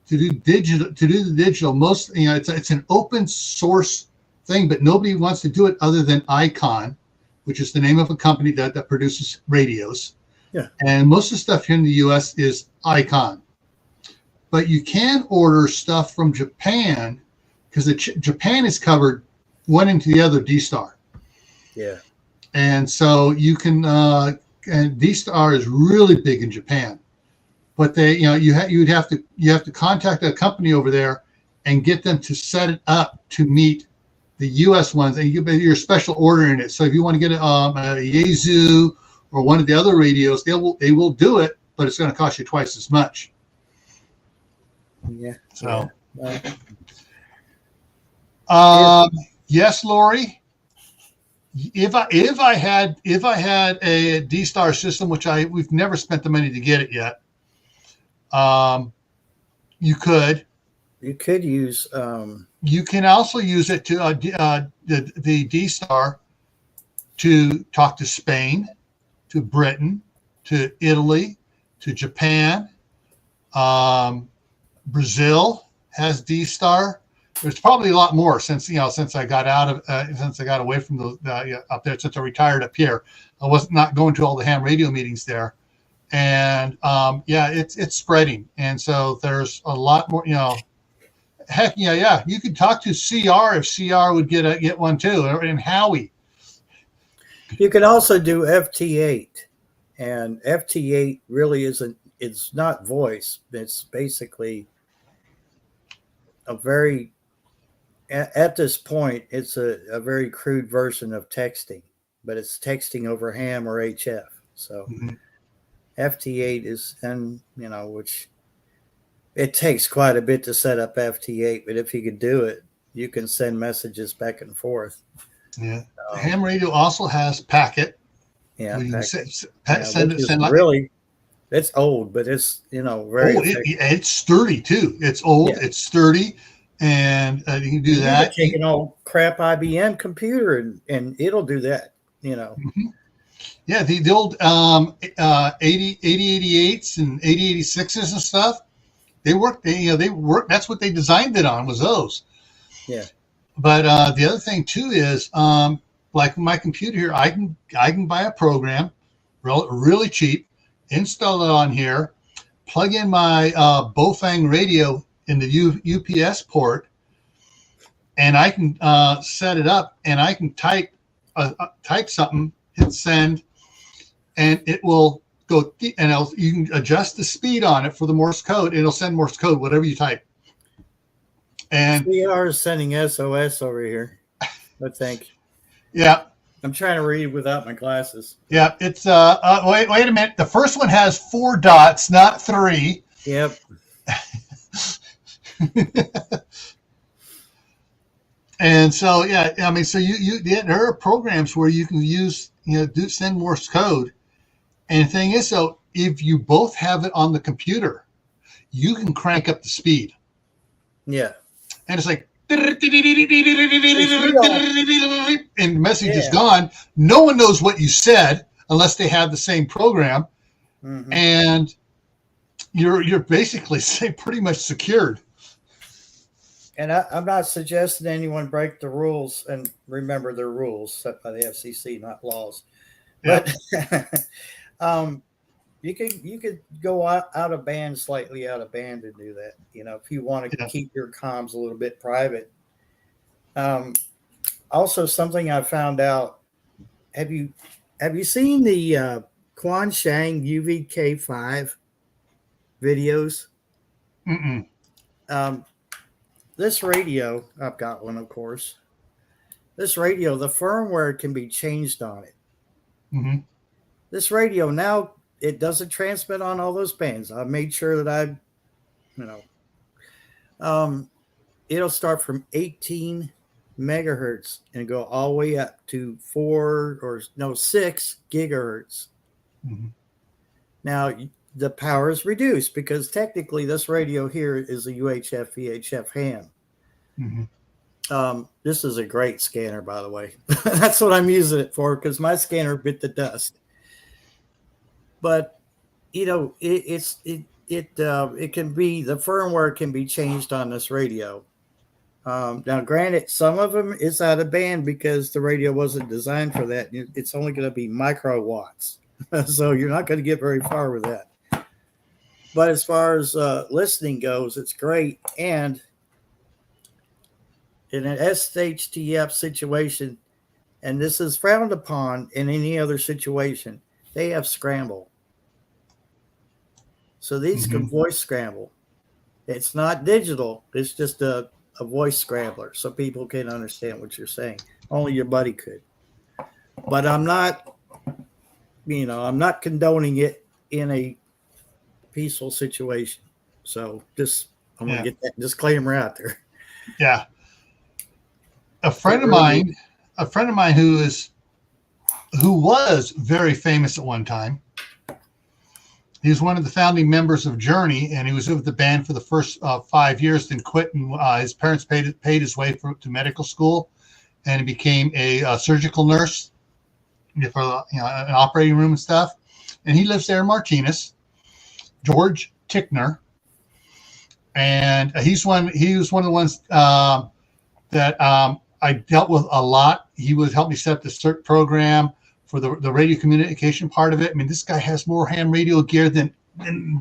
to do the digital, most it's an open source thing, but nobody wants to do it other than Icon, which is the name of a company that produces radios. Yeah. And most of the stuff here in the U.S. is Icon, but you can order stuff from Japan, because Japan is covered one into the other D-Star. Yeah. And so you can. And D-Star is really big in Japan, but you have to contact a company over there and get them to set it up to meet the U.S. ones, and you're special ordering it. So if you want to get a Yaesu or one of the other radios, they will do it, but it's going to cost you twice as much. Yeah. So, Yeah. Yes, Lori. If I had a D-Star system, which we've never spent the money to get it yet, you could use. You can also use it to the D-Star to talk to Spain, to Britain, to Italy, to Japan. Brazil has D-Star. There's probably a lot more since I got away from the up there, since I retired up here. I was not going to all the ham radio meetings there, and it's spreading, and so there's a lot more. Heck yeah, you could talk to CR if CR would get one too, and Howie. You can also do FT8, and FT8 really isn't. It's not voice. It's basically a very at this point, it's a very crude version of texting, but it's texting over ham or HF. So FT8 is, and which it takes quite a bit to set up FT8, but if you could do it, you can send messages back and forth. Yeah. Ham radio also has packet. Yeah. Send really, it's old, but it's, very. It's sturdy too. It's old. Yeah. It's sturdy. And you can do that. Take an old crap IBM computer and it'll do that, Yeah, the old 8088s and 8086s and stuff, they work. They work. That's what they designed it on, was those. Yeah. But the other thing too is, like my computer here, I can buy a program, really cheap, install it on here, plug in my Bofang radio in the UPS port, and I can set it up, and I can type something, hit send, and it will go, and you can adjust the speed on it for the Morse code, and it'll send Morse code, whatever you type. And we are sending SOS over here, I think. Yeah. I'm trying to read without my glasses. Yeah, it's wait a minute. The first one has 4 dots, not 3. Yep. And so, yeah, I mean, so there are programs where you can use, send Morse code. And the thing is, so if you both have it on the computer, you can crank up the speed. Yeah. And it's like, and the message is gone. No one knows what you said unless they have the same program. Mm-hmm. And you're basically pretty much secured. And I'm not suggesting anyone break the rules, and remember they're rules set by the FCC, not laws. But you could go out of band, slightly out of band, and do that. If you want to keep your comms a little bit private. Also, something I found out. Have you seen the Quan Shang UVK5 videos? Mm-mm. This radio, I've got one, of course. This radio, the firmware can be changed on it. Mm-hmm. This radio now, it doesn't transmit on all those bands. I've made sure that it'll start from 18 megahertz and go all the way up to 6 gigahertz. Mm-hmm. Now, the power is reduced because technically this radio here is a UHF VHF ham. Mm-hmm. This is a great scanner, by the way. That's what I'm using it for, because my scanner bit the dust. But it can be, the firmware can be changed on this radio. Now, granted, some of them is out of band because the radio wasn't designed for that. It's only going to be microwatts, so you're not going to get very far with that. But as far as listening goes, it's great. And in an SHTF situation, and this is frowned upon in any other situation, they have scramble. So these can voice scramble. It's not digital. It's just a voice scrambler, so people can understand what you're saying. Only your buddy could. But I'm not condoning it in a peaceful situation. So I'm going to get that disclaimer out there. Yeah. A friend of mine who was very famous at one time. He was one of the founding members of Journey, and he was with the band for the first 5 years, then quit. And his parents paid his way to medical school, and he became a surgical nurse for an operating room and stuff. And he lives there in Martinez. George Tickner, and he was one of the ones that I dealt with a lot. He would help me set up the CERT program for the radio communication part of it. I mean, this guy has more ham radio gear than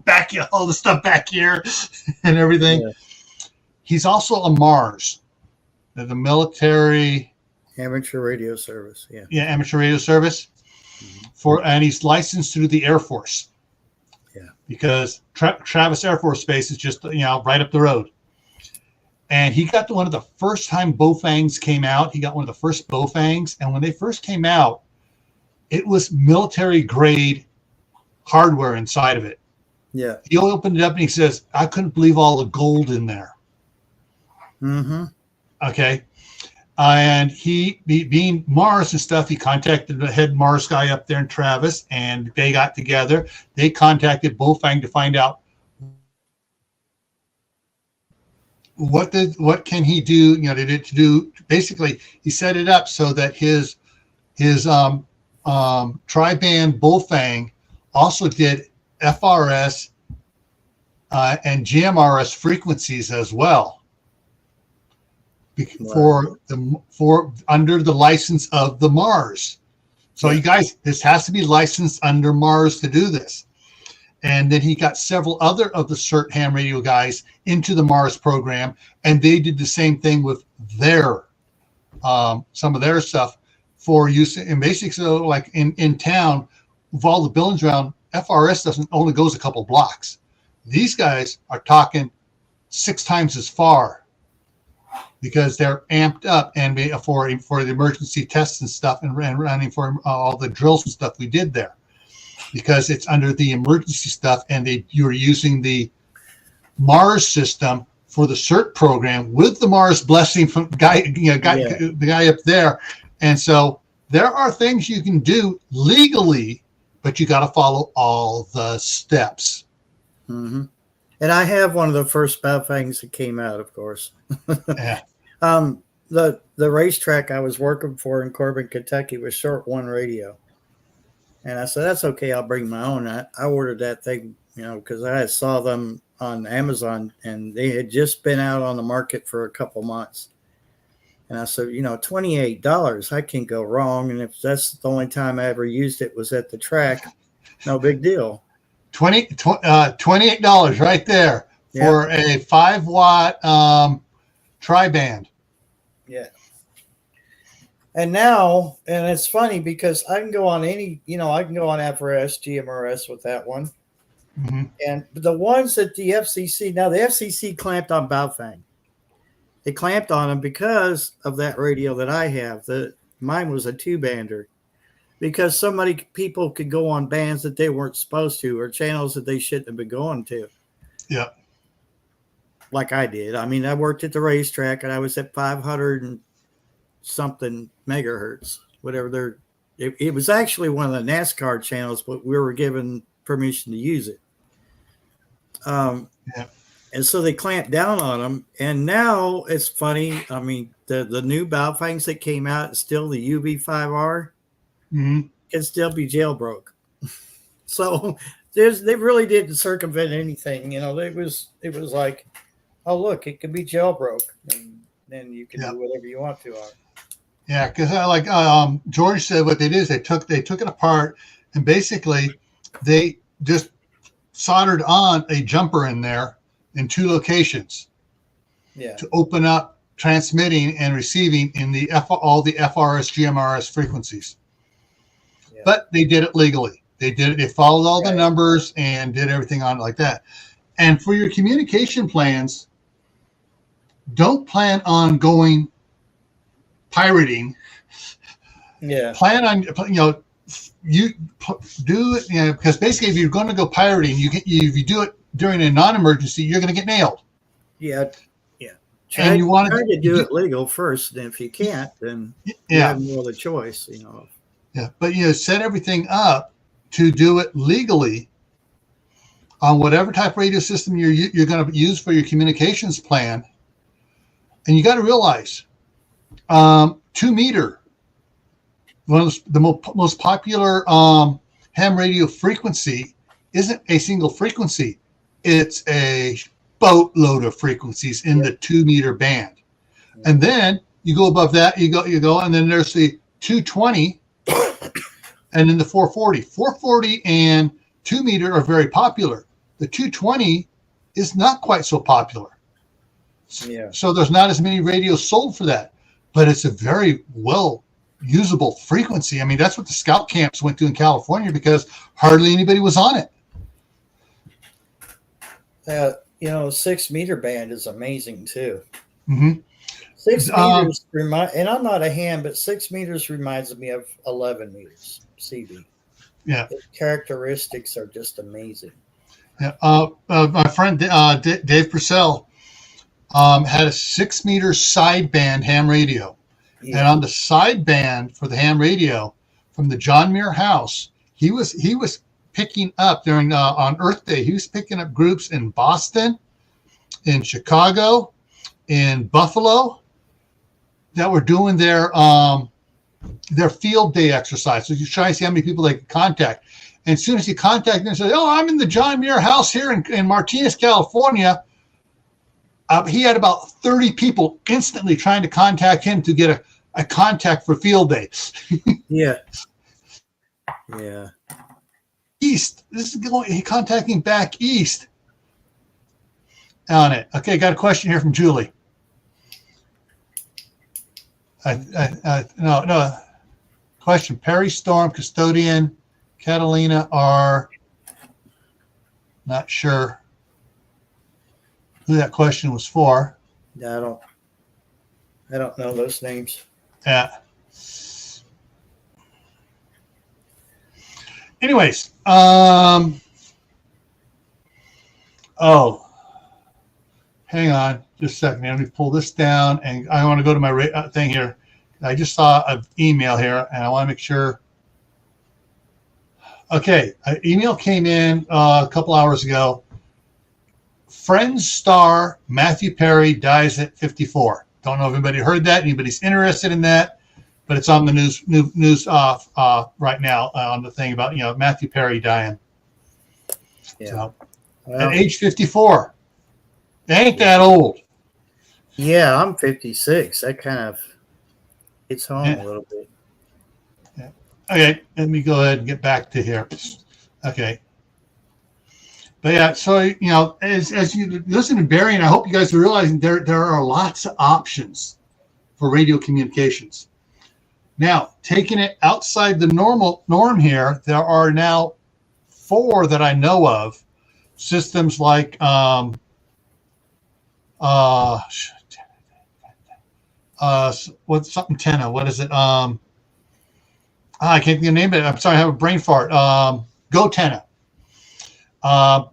back all the stuff back here and everything. Yeah. He's also a MARS, the military amateur radio service. Yeah, amateur radio service and he's licensed through the Air Force. Yeah, because Travis Air Force Base is just right up the road, And he got to one of the first time Bowfangs came out. He got one of the first Bowfangs. And when they first came out, it was military grade hardware inside of it. Yeah. He opened it up and he says, I couldn't believe all the gold in there. Mm-hmm. Okay. And he, being Mars and stuff, he contacted the head Mars guy up there in Travis, and they got together. They contacted Bowfang to find out what can he do, you know, to do. Basically, he set it up so that his tri-band Bowfang also did FRS and GMRS frequencies as well, for under the license of the Mars. So you guys, this has to be licensed under Mars to do this. And then he got several other of the CERT ham radio guys into the Mars program, and they did the same thing with their some of their stuff for use. And basically, so like in town, with all the buildings around, FRS doesn't only goes a couple blocks. These guys are talking 6 times as far because they're amped up and for the emergency tests and stuff, and running for all the drills and stuff we did there. Because it's under the emergency stuff, and you're using the Mars system for the CERT program with the Mars blessing from the guy up there. And so there are things you can do legally, but you got to follow all the steps. Mm-hmm. And I have one of the first Bowfangs that came out, of course. Yeah. The racetrack I was working for in Corbin, Kentucky was short one radio. And I said, that's okay. I'll bring my own. I ordered that thing, you know, because I saw them on Amazon and they had just been out on the market for a couple months. And I said, you know, $28, I can't go wrong. And if that's the only time I ever used it was at the track, no big deal. $28 right there for a 5-watt tri-band. Yeah. And now, and it's funny because I can go on any, you know, I can go on FRS, GMRS with that one. Mm-hmm. And the ones that the FCC, now the FCC clamped on Bowfang. They clamped on them because of that radio that I have. Mine was a 2-bander. Because so many people could go on bands that they weren't supposed to, or channels that they shouldn't have been going to. Yeah. Like I did. I mean, I worked at the racetrack and I was at 500 and something megahertz, whatever it was actually one of the NASCAR channels, but we were given permission to use it. And so they clamped down on them. And now it's funny. I mean, the new Bowfangs that came out, still the UV5R, mm-hmm. can still be jailbroke. So they really didn't circumvent anything. You know, it was like, oh, look, it can be jailbroke. And then you can do whatever you want to on it. Yeah, because like George said, what they did is they took it apart, and basically they just soldered on a jumper in there in 2 locations. Yeah. To open up transmitting and receiving in all the FRS, GMRS frequencies. Yeah. But they did it legally. They did it. They followed all the numbers and did everything on it like that. And for your communication plans, don't plan on going pirating. Yeah. Plan on, you do it, because basically if you're going to go pirating, if you do it during a non-emergency, you're going to get nailed. Yeah. And you want to do it legal first, and if you can't, then you have no other choice, Yeah, but set everything up to do it legally on whatever type of radio system you're going to use for your communications plan. And you got to realize 2-meter, one of the most popular ham radio frequency, isn't a single frequency. It's a boatload of frequencies in the 2-meter band. And then you go above that, you go, and then there's the 220 and then the 440. 440 and 2-meter are very popular. The 220 is not quite so popular. Yeah. So there's not as many radios sold for that, but it's a very well usable frequency. I mean, that's what the scout camps went to in California because hardly anybody was on it. 6-meter band is amazing too. Mm-hmm. 6 meters and I'm not a ham, but 6 meters reminds me of 11 meters CV. Yeah. The characteristics are just amazing. Yeah. My friend Dave Purcell had a 6 meter sideband ham radio. Yeah. And on the sideband for the ham radio from the John Muir house, he was picking up during on Earth Day. He was picking up groups in Boston, in Chicago, in Buffalo that were doing their field day exercise. So you try to see how many people they could contact. And as soon as he contacted them and said, "Oh, I'm in the John Muir house here in Martinez, California," he had about 30 people instantly trying to contact him to get a contact for field day. Yeah. Yeah. East. This is he contacting back east on it. Okay, got a question here from Julie. No. Question: Perry, Storm, Custodian, Catalina are not sure who that question was for. I don't know those names. Yeah. Anyways, hang on just a second. Let me pull this down, and I want to go to my thing here. I just saw an email here, and I want to make sure. Okay, an email came in a couple hours ago. Friends star Matthew Perry dies at 54. Don't know if anybody heard that. Anybody's interested in that, but it's on the news right now on the thing about Matthew Perry dying. Yeah. So, at age 54. They ain't that old. Yeah, I'm 56. That kind of hits home a little bit. Yeah. Okay, let me go ahead and get back to here. Okay. But yeah, so as you listen to Barry, and I hope you guys are realizing there are lots of options for radio communications. Now, taking it outside the norm here, there are now 4 that I know of systems like what's something Tenna? What is it? I can't think of the name of it. I'm sorry, I have a brain fart. Go Tenna.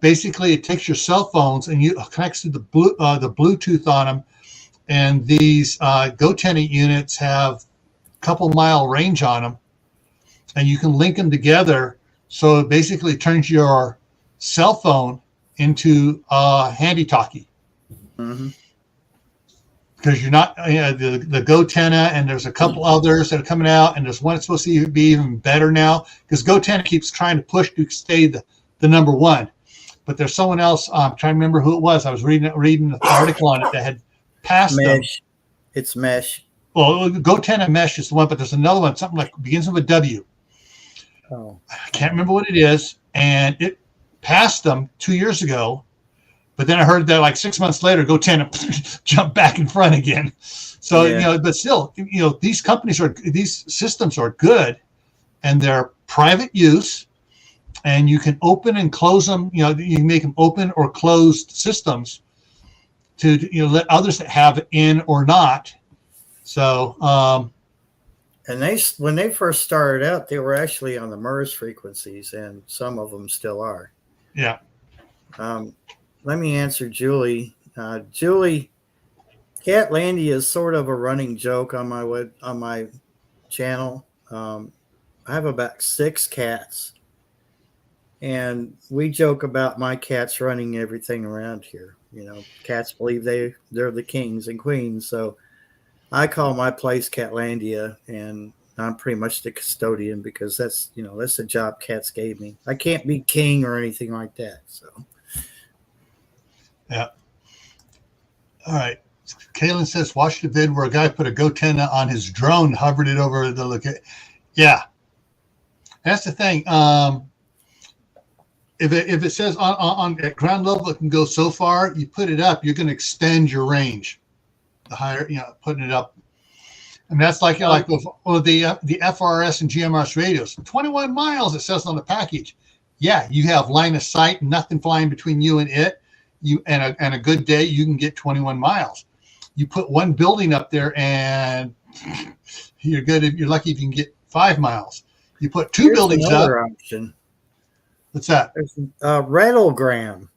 Basically, it takes your cell phones and you connects to the Bluetooth on them, and these Go Tenna units have a couple mile range on them, and you can link them together. So it basically turns your cell phone into handy talkie. Mm-hmm. Because you're not the Go Tenna, and there's a couple others that are coming out, and there's one that's supposed to be even better now because Go Tenna keeps trying to push to stay the number one. But there's someone else. I'm trying to remember who it was. I was reading an article on it that had passed Mesh. them. It's Mesh. Well, Go Tenna Mesh is the one, but there's another one, something like begins with a W. Oh. I can't remember what it is, and it passed them 2 years ago. But then I heard that like 6 months later, Go Tenna jumped back in front again. So but still, these systems are good, and they're private use. And you can open and close them. You can make them open or closed systems to let others that have it in or not. So, and when they first started out, they were actually on the MERS frequencies, and some of them still are. Yeah. Let me answer Julie. Julie, Catlandia is sort of a running joke on my channel. I have about 6 cats. And we joke about my cats running everything around here. Cats believe they're the kings and queens. So I call my place Catlandia, and I'm pretty much the custodian because that's the job cats gave me. I can't be king or anything like that. So. Yeah. All right. Kaylin says, watch the vid where a guy put a Go Tenna on his drone, hovered it over the location. Yeah. That's the thing. If it says on at ground level it can go so far, you put it up, you're going to extend your range. The higher, putting it up, and that's like with the FRS and GMRS radios, 21 miles it says on the package. Yeah, you have line of sight, nothing flying between you and it. And a good day you can get 21 miles. you put one building up there, and you're good. You're lucky if you can get 5 miles. You put two buildings another up. Option. What's that? There's Redogram.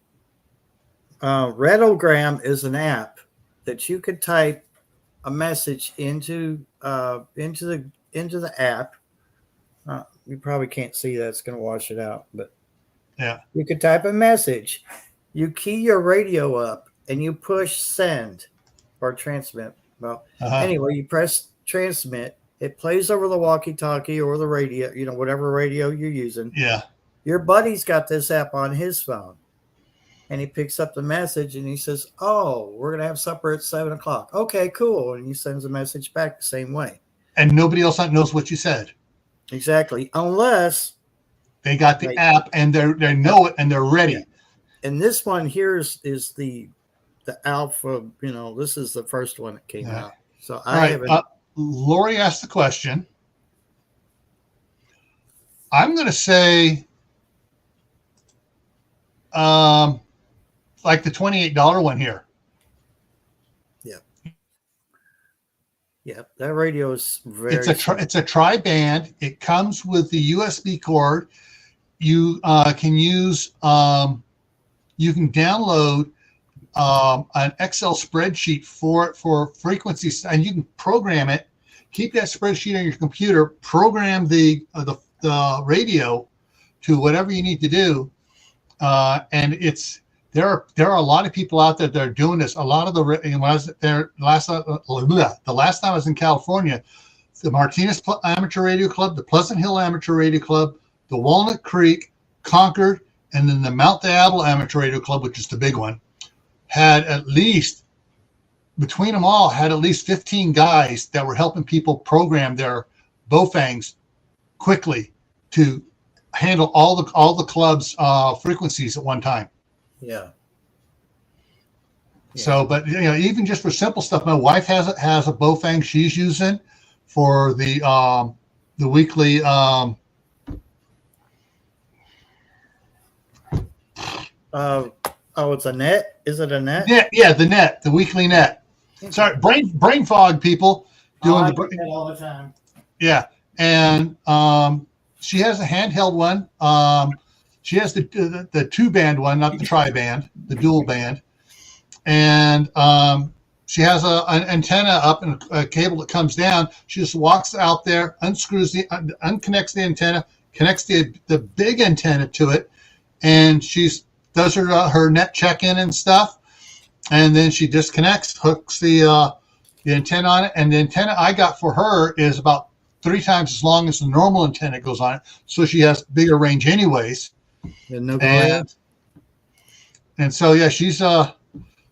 Redogram is an app that you could type a message into the app. You probably can't see that; it's going to wash it out. But yeah, you could type a message. You key your radio up, and you push send or transmit. Well, anyway, you press transmit. It plays over the walkie-talkie or the radio, whatever radio you're using. Yeah. Your buddy's got this app on his phone, and he picks up the message, and he says, "Oh, we're going to have supper at 7:00. Okay, cool." And he sends a message back the same way. And nobody else knows what you said. Exactly. Unless they got the app and they know it and they're ready. Yeah. And this one here is the alpha, this is the first one that came out. So I haven't. Lori asked the question. I'm going to say like the $28 one here. Yeah, that radio is very. It's a tri-band. It comes with the USB cord. You can use. You can download an Excel spreadsheet for frequencies, and you can program it. Keep that spreadsheet on your computer. Program the radio to whatever you need to do, and there are a lot of people out there that are doing this. A lot of the last time I was in California, the Martinez Amateur Radio Club, the Pleasant Hill Amateur Radio Club, the Walnut Creek, Concord, and then the Mount Diablo Amateur Radio Club, which is the big one, had at least, between them all, had at least 15 guys that were helping people program their Baofangs quickly to handle all the club's frequencies at one time. Yeah. So, but even just for simple stuff, my wife has a Baofeng she's using for the weekly. It's a net. Is it a net? Yeah, the net, the weekly net. Sorry, brain fog, people doing I do that all the time. Yeah, and she has a handheld one. She has the two-band one, not the tri-band, the dual band. And she has an antenna up and a cable that comes down. She just walks out there, unconnects the antenna, connects the big antenna to it, and she does her net check-in and stuff. And then she disconnects, hooks the antenna on it. And the antenna I got for her is about 3 times as long as the normal antenna goes on it. So she has bigger range anyways. And so yeah, she's that's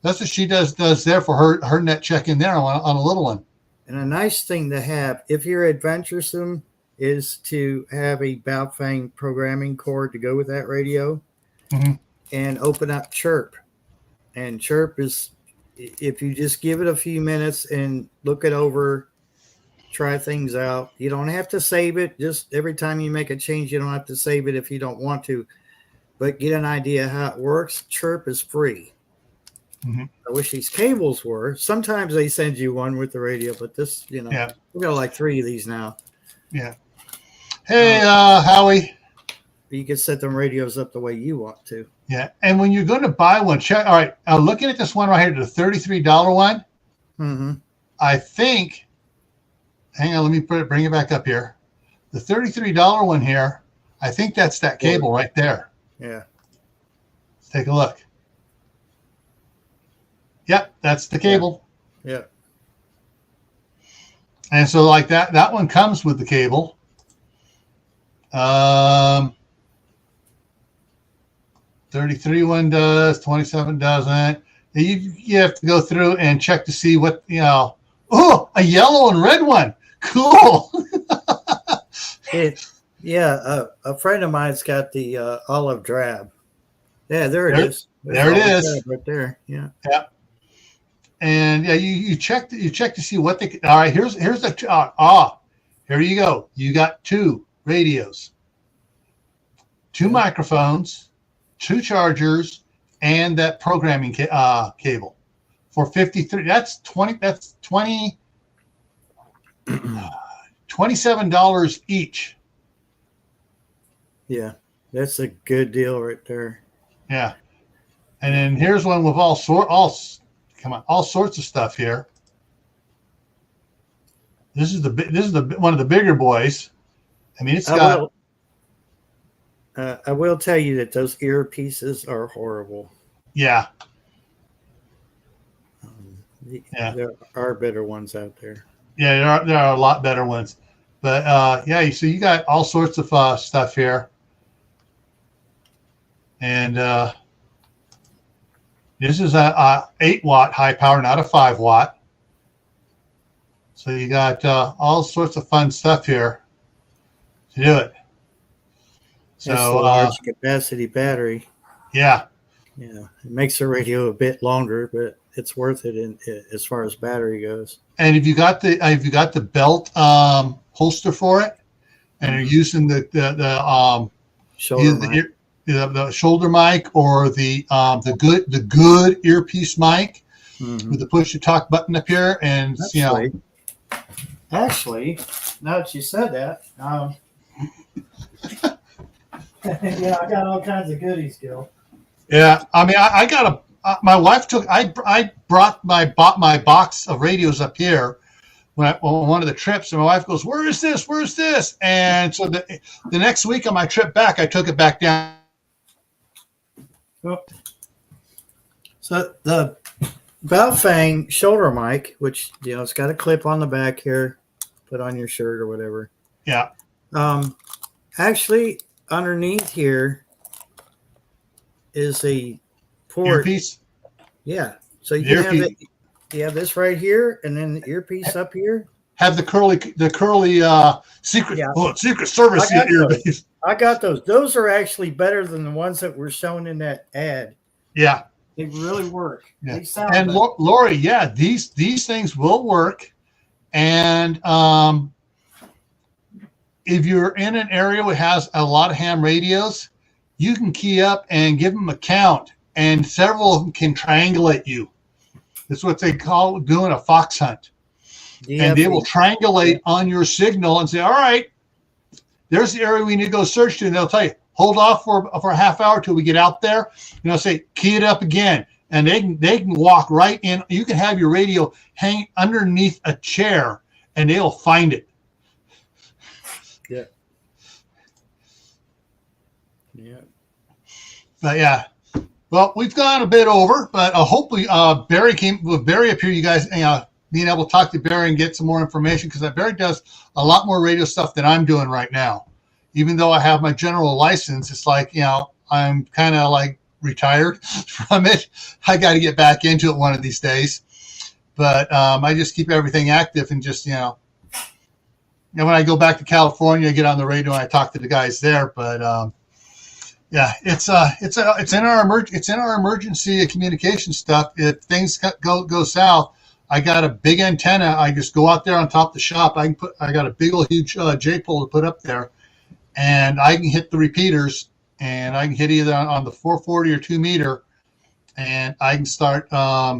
what she does there for her net check in there on a little one. And a nice thing to have if you're adventuresome is to have a Baofeng programming cord to go with that radio, and open up Chirp. And Chirp is, if you just give it a few minutes and look it over, try things out. You don't have to save it. Just every time you make a change, you don't have to save it if you don't want to. But get an idea how it works. Chirp is free. I wish these cables were. Sometimes they send you one with the radio, but this, we've got like 3 of these now. Yeah. Hey, Howie. You can set them radios up the way you want to. Yeah, and when you're going to buy one, check. All right, looking at this one right here, the $33 one. I think. Hang on, let me bring it back up here. The $33 one here. I think that's that cable right there. Yeah. Let's take a look. Yep, that's the cable. Yeah. And so like that one comes with the cable. 33 one does, 27 doesn't. You have to go through and check to see what, oh, a yellow and red one. Cool. A friend of mine's got the olive drab. Yeah, there it is. There it is. Right there. Yeah. Yeah. And yeah, you check to see what they. All right, here's the here you go. You got 2 radios, 2 microphones, 2 chargers, and that programming cable. for 53. That's $27 each. Yeah, that's a good deal right there. Yeah. And then here's one with all sorts of stuff here. This is one of the bigger boys. I mean, it's got. I will tell you that those earpieces are horrible. Yeah. There are better ones out there. Yeah, there are a lot better ones, but yeah. So you got all sorts of stuff here, and this is a 8-watt high power, not a 5-watt. So you got all sorts of fun stuff here to do it. So that's the large capacity battery. Yeah. Yeah, it makes the radio a bit longer, but it's worth it as far as battery goes. And if you got the belt holster for it, and you're using the shoulder mic or the good earpiece mic with the push to talk button up here, and Actually, now that you said that, yeah, I got all kinds of goodies, Gil. Yeah, I mean, I got my wife I brought my box of radios up here on one of the trips, and my wife goes, "Where is this? Where is this?" And so the next week on my trip back, I took it back down. So the Baofeng shoulder mic, which it's got a clip on the back here, put on your shirt or whatever. Yeah. Actually, underneath here is a port. Earpiece? Yeah. So you can have it. You have this right here, and then the earpiece up here. Have the curly Secret Service earpiece. I got those. Those are actually better than the ones that were shown in that ad. Yeah. They really work. Yeah. They sound and Lori, yeah, these things will work. And if you're in an area that has a lot of ham radios, you can key up and give them a count, and several of them can triangulate you. That's what they call doing a fox hunt. And they will triangulate on your signal and say, all right, there's the area we need to go search to. And they'll tell you, hold off for a half hour till we get out there. Say, key it up again. And they can walk right in. You can have your radio hang underneath a chair, and they'll find it. Yeah. Yeah. But yeah. Well, we've gone a bit over, but hopefully Barry came with Barry up here. You guys, being able to talk to Barry and get some more information, because Barry does a lot more radio stuff than I'm doing right now. Even though I have my general license, it's like, I'm kind of like retired from it. I got to get back into it one of these days. But I just keep everything active, and just, when I go back to California, I get on the radio and I talk to the guys there. But yeah, it's in our emergency communication stuff. If things go south, I got a big antenna. I just go out there on top of the shop. I got a big old huge J pole to put up there, and I can hit the repeaters, and I can hit either on the 440 or 2 meter, and I can start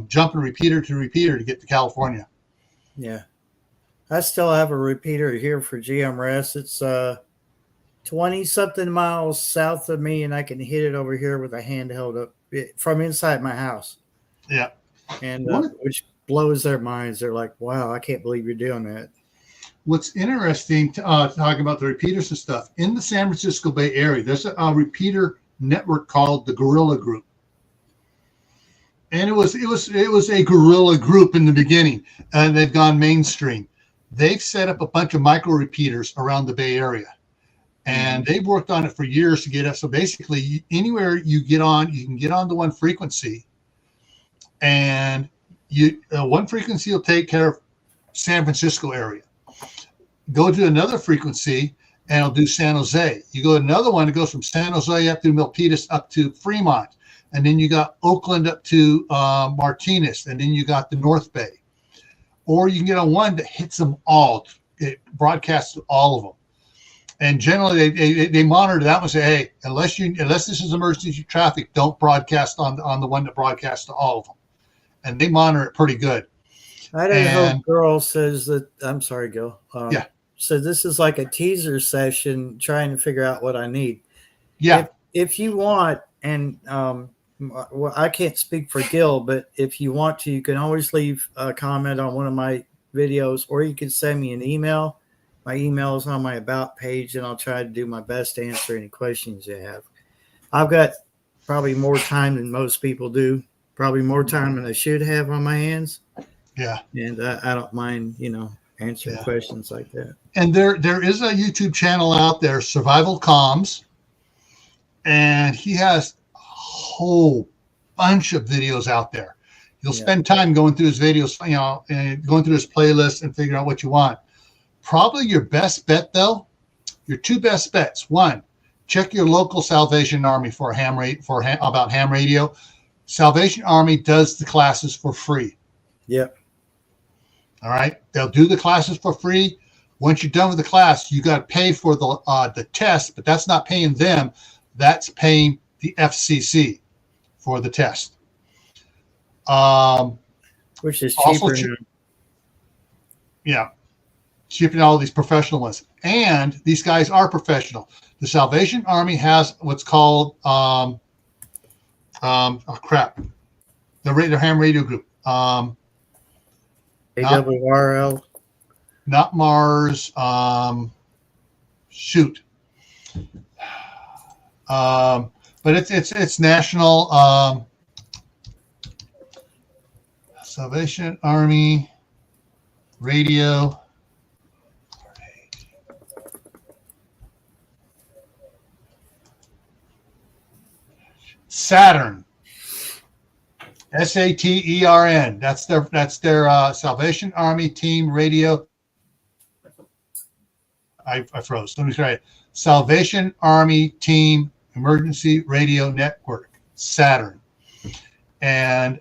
jumping repeater to repeater to get to California. Yeah, I still have a repeater here for GMRS. It's 20-something miles south of me, and I can hit it over here with a handheld up from inside my house. Yeah, and which blows their minds. They're like, "Wow, I can't believe you're doing that." What's interesting, talking about the repeaters and stuff, in the San Francisco Bay Area, there's a repeater network called the Guerrilla Group, and it was a guerrilla group in the beginning, and they've gone mainstream. They've set up a bunch of micro repeaters around the Bay Area. And they've worked on it for years to get us. So basically, anywhere you get on, you can get on the one frequency, and one frequency will take care of San Francisco area. Go to another frequency, and it'll do San Jose. You go to another one, it goes from San Jose up through Milpitas up to Fremont, and then you got Oakland up to Martinez, and then you got the North Bay. Or you can get on one that hits them all. It broadcasts to all of them. And generally, they monitor that one and say, hey, unless this is emergency traffic, don't broadcast on the one that broadcasts to all of them. and they monitor it pretty good. Idaho Girl says that, I'm sorry, Gil. Yeah. So this is like a teaser session trying to figure out what I need. Yeah. If you want, and well, I can't speak for Gil, but if you want to, you can always leave a comment on one of my videos, or you can send me an email. My email is on my About page, and I'll try to do my best to answer any questions you have. I've got probably more time than most people do, probably more time than I should have on my hands. Yeah. And I don't mind, answering questions like that. And there is a YouTube channel out there, Survival Comms, and he has a whole bunch of videos out there. You'll spend time going through his videos, and going through his playlist and figuring out what you want. Probably your best bet, though, your two best bets. One, check your local Salvation Army for about ham radio. Salvation Army does the classes for free. Yep. All right. They'll do the classes for free. Once you're done with the class, you got to pay for the test, but that's not paying them. That's paying the FCC for the test. Which is cheaper. Cheaper than all these professional ones. And these guys are professional. The Salvation Army has what's called the ham radio group. AWRL. Not Mars. But it's national. Salvation Army Radio. Saturn. SATERN. That's their Salvation Army Team Radio. I froze. Let me try it. Salvation Army Team Emergency Radio Network. Saturn. And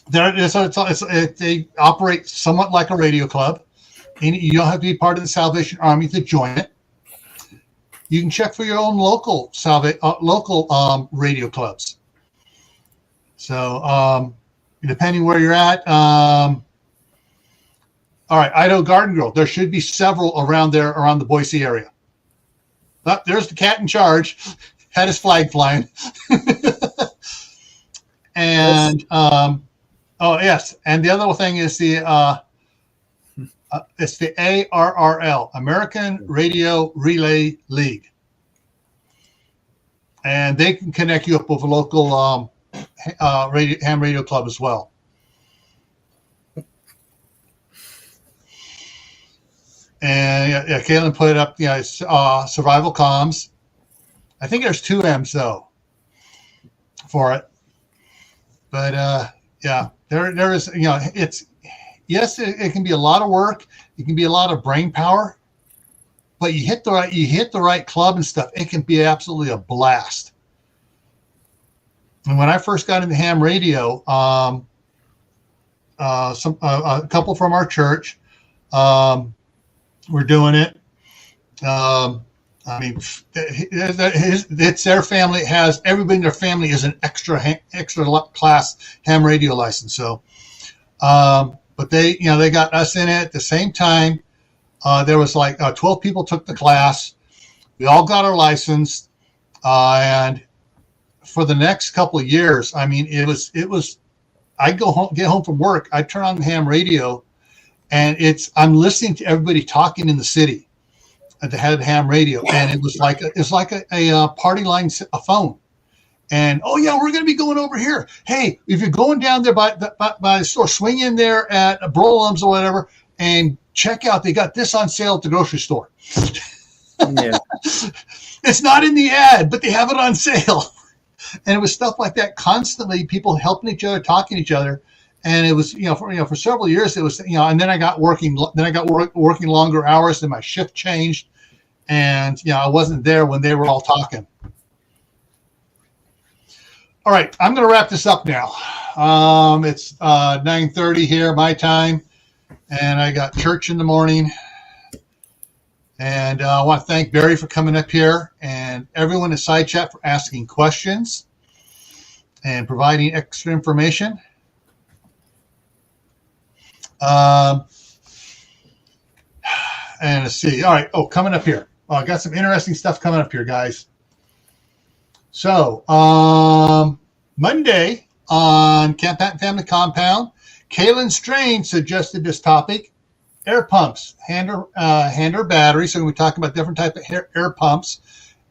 they operate somewhat like a radio club. And you don't have to be part of the Salvation Army to join it. You can check for your own local radio clubs. So depending where you're at, all right, Idaho Garden Girl. There should be several around the Boise area. Oh, there's the cat in charge, had his flag flying. And yes, and the other thing is it's the ARRL, American Radio Relay League. And they can connect you up with a local ham radio club as well. And Kaylin put it up, Survival Comms. I think there's 2 M's though for it. But there is, it's, yes, it can be a lot of work. It can be a lot of brain power, but you hit the right club and stuff. It can be absolutely a blast. And when I first got into ham radio, a couple from our church were doing it. It's their family. Everybody in their family is an extra class ham radio license. So, but they got us in it at the same time. There was like 12 people took the class. We all got our license, and for the next couple of years, it was. I'd get home from work. I'd turn on the ham radio, and I'm listening to everybody talking in the city at the head of ham radio, and it was like a party line, a phone. And we're going to be going over here. Hey, if you're going down there by the store, swing in there at Brolum's or whatever, and check out. They got this on sale at the grocery store. Yeah, it's not in the ad, but they have it on sale. And it was stuff like that constantly. People helping each other, talking to each other, and it was for several years it was And then I got working. Working longer hours. Then my shift changed, and I wasn't there when they were all talking. All right, I'm going to wrap this up now. It's 9:30 here, my time, and I got church in the morning. And I want to thank Barry for coming up here and everyone in Side Chat for asking questions. and providing extra information. And let's see. All right. Oh, coming up here. I got some interesting stuff coming up here, guys. So Monday on Camp Patton Family Compound, Kaylin Strain suggested this topic: air pumps, hand or battery. So we talk about different type of air pumps,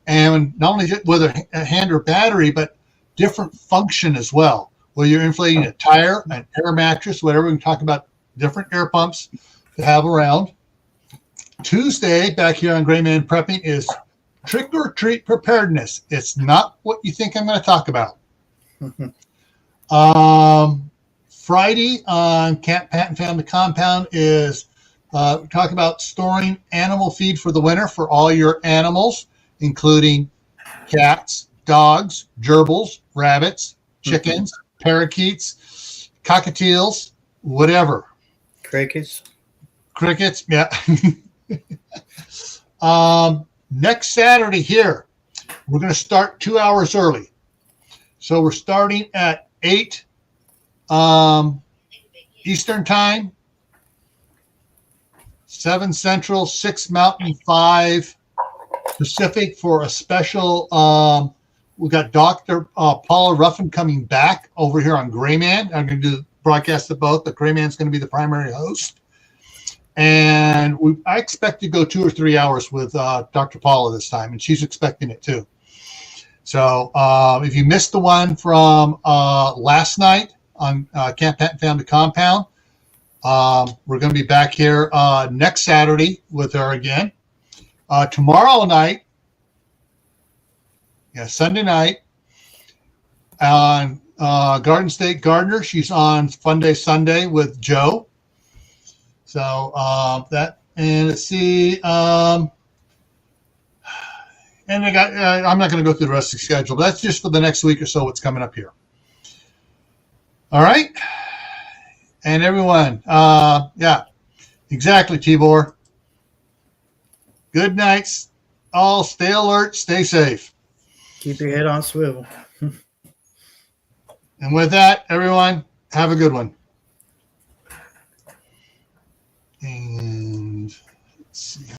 and not only whether a hand or battery, but different function as well. Whether you're inflating a tire, an air mattress, whatever. We can talk about different air pumps to have around. Tuesday, back here on Gray Man Prepping, is trick or treat preparedness. It's not what you think I'm going to talk about. Friday on Camp Patton Family Compound is talk about storing animal feed for the winter for all your animals, including cats, dogs, gerbils, rabbits, chickens, parakeets, cockatiels, whatever. Crickets, yeah. Next Saturday here, we're going to start 2 hours early. So we're starting at 8 Eastern Time, 7 Central, 6 Mountain, 5 Pacific for a special. We've got Dr. Paula Ruffin coming back over here on Gray Man. I'm going to do broadcast of both, but Gray Man's going to be the primary host. And I expect to go 2 or 3 hours with Dr. Paula this time, and she's expecting it too. So if you missed the one from last night on Camp Patton Family Compound, we're going to be back here next Saturday with her again. Tomorrow night, Sunday night, on Garden State Gardener, she's on Fun Day Sunday with Joe. So and let's see, and I got. I'm not going to go through the rest of the schedule, but that's just for the next week or so. What's coming up here? All right, and everyone, yeah, exactly, Tibor. Good nights, all. Stay alert, stay safe. Keep your head on swivel. And with that, everyone, have a good one. And let's see.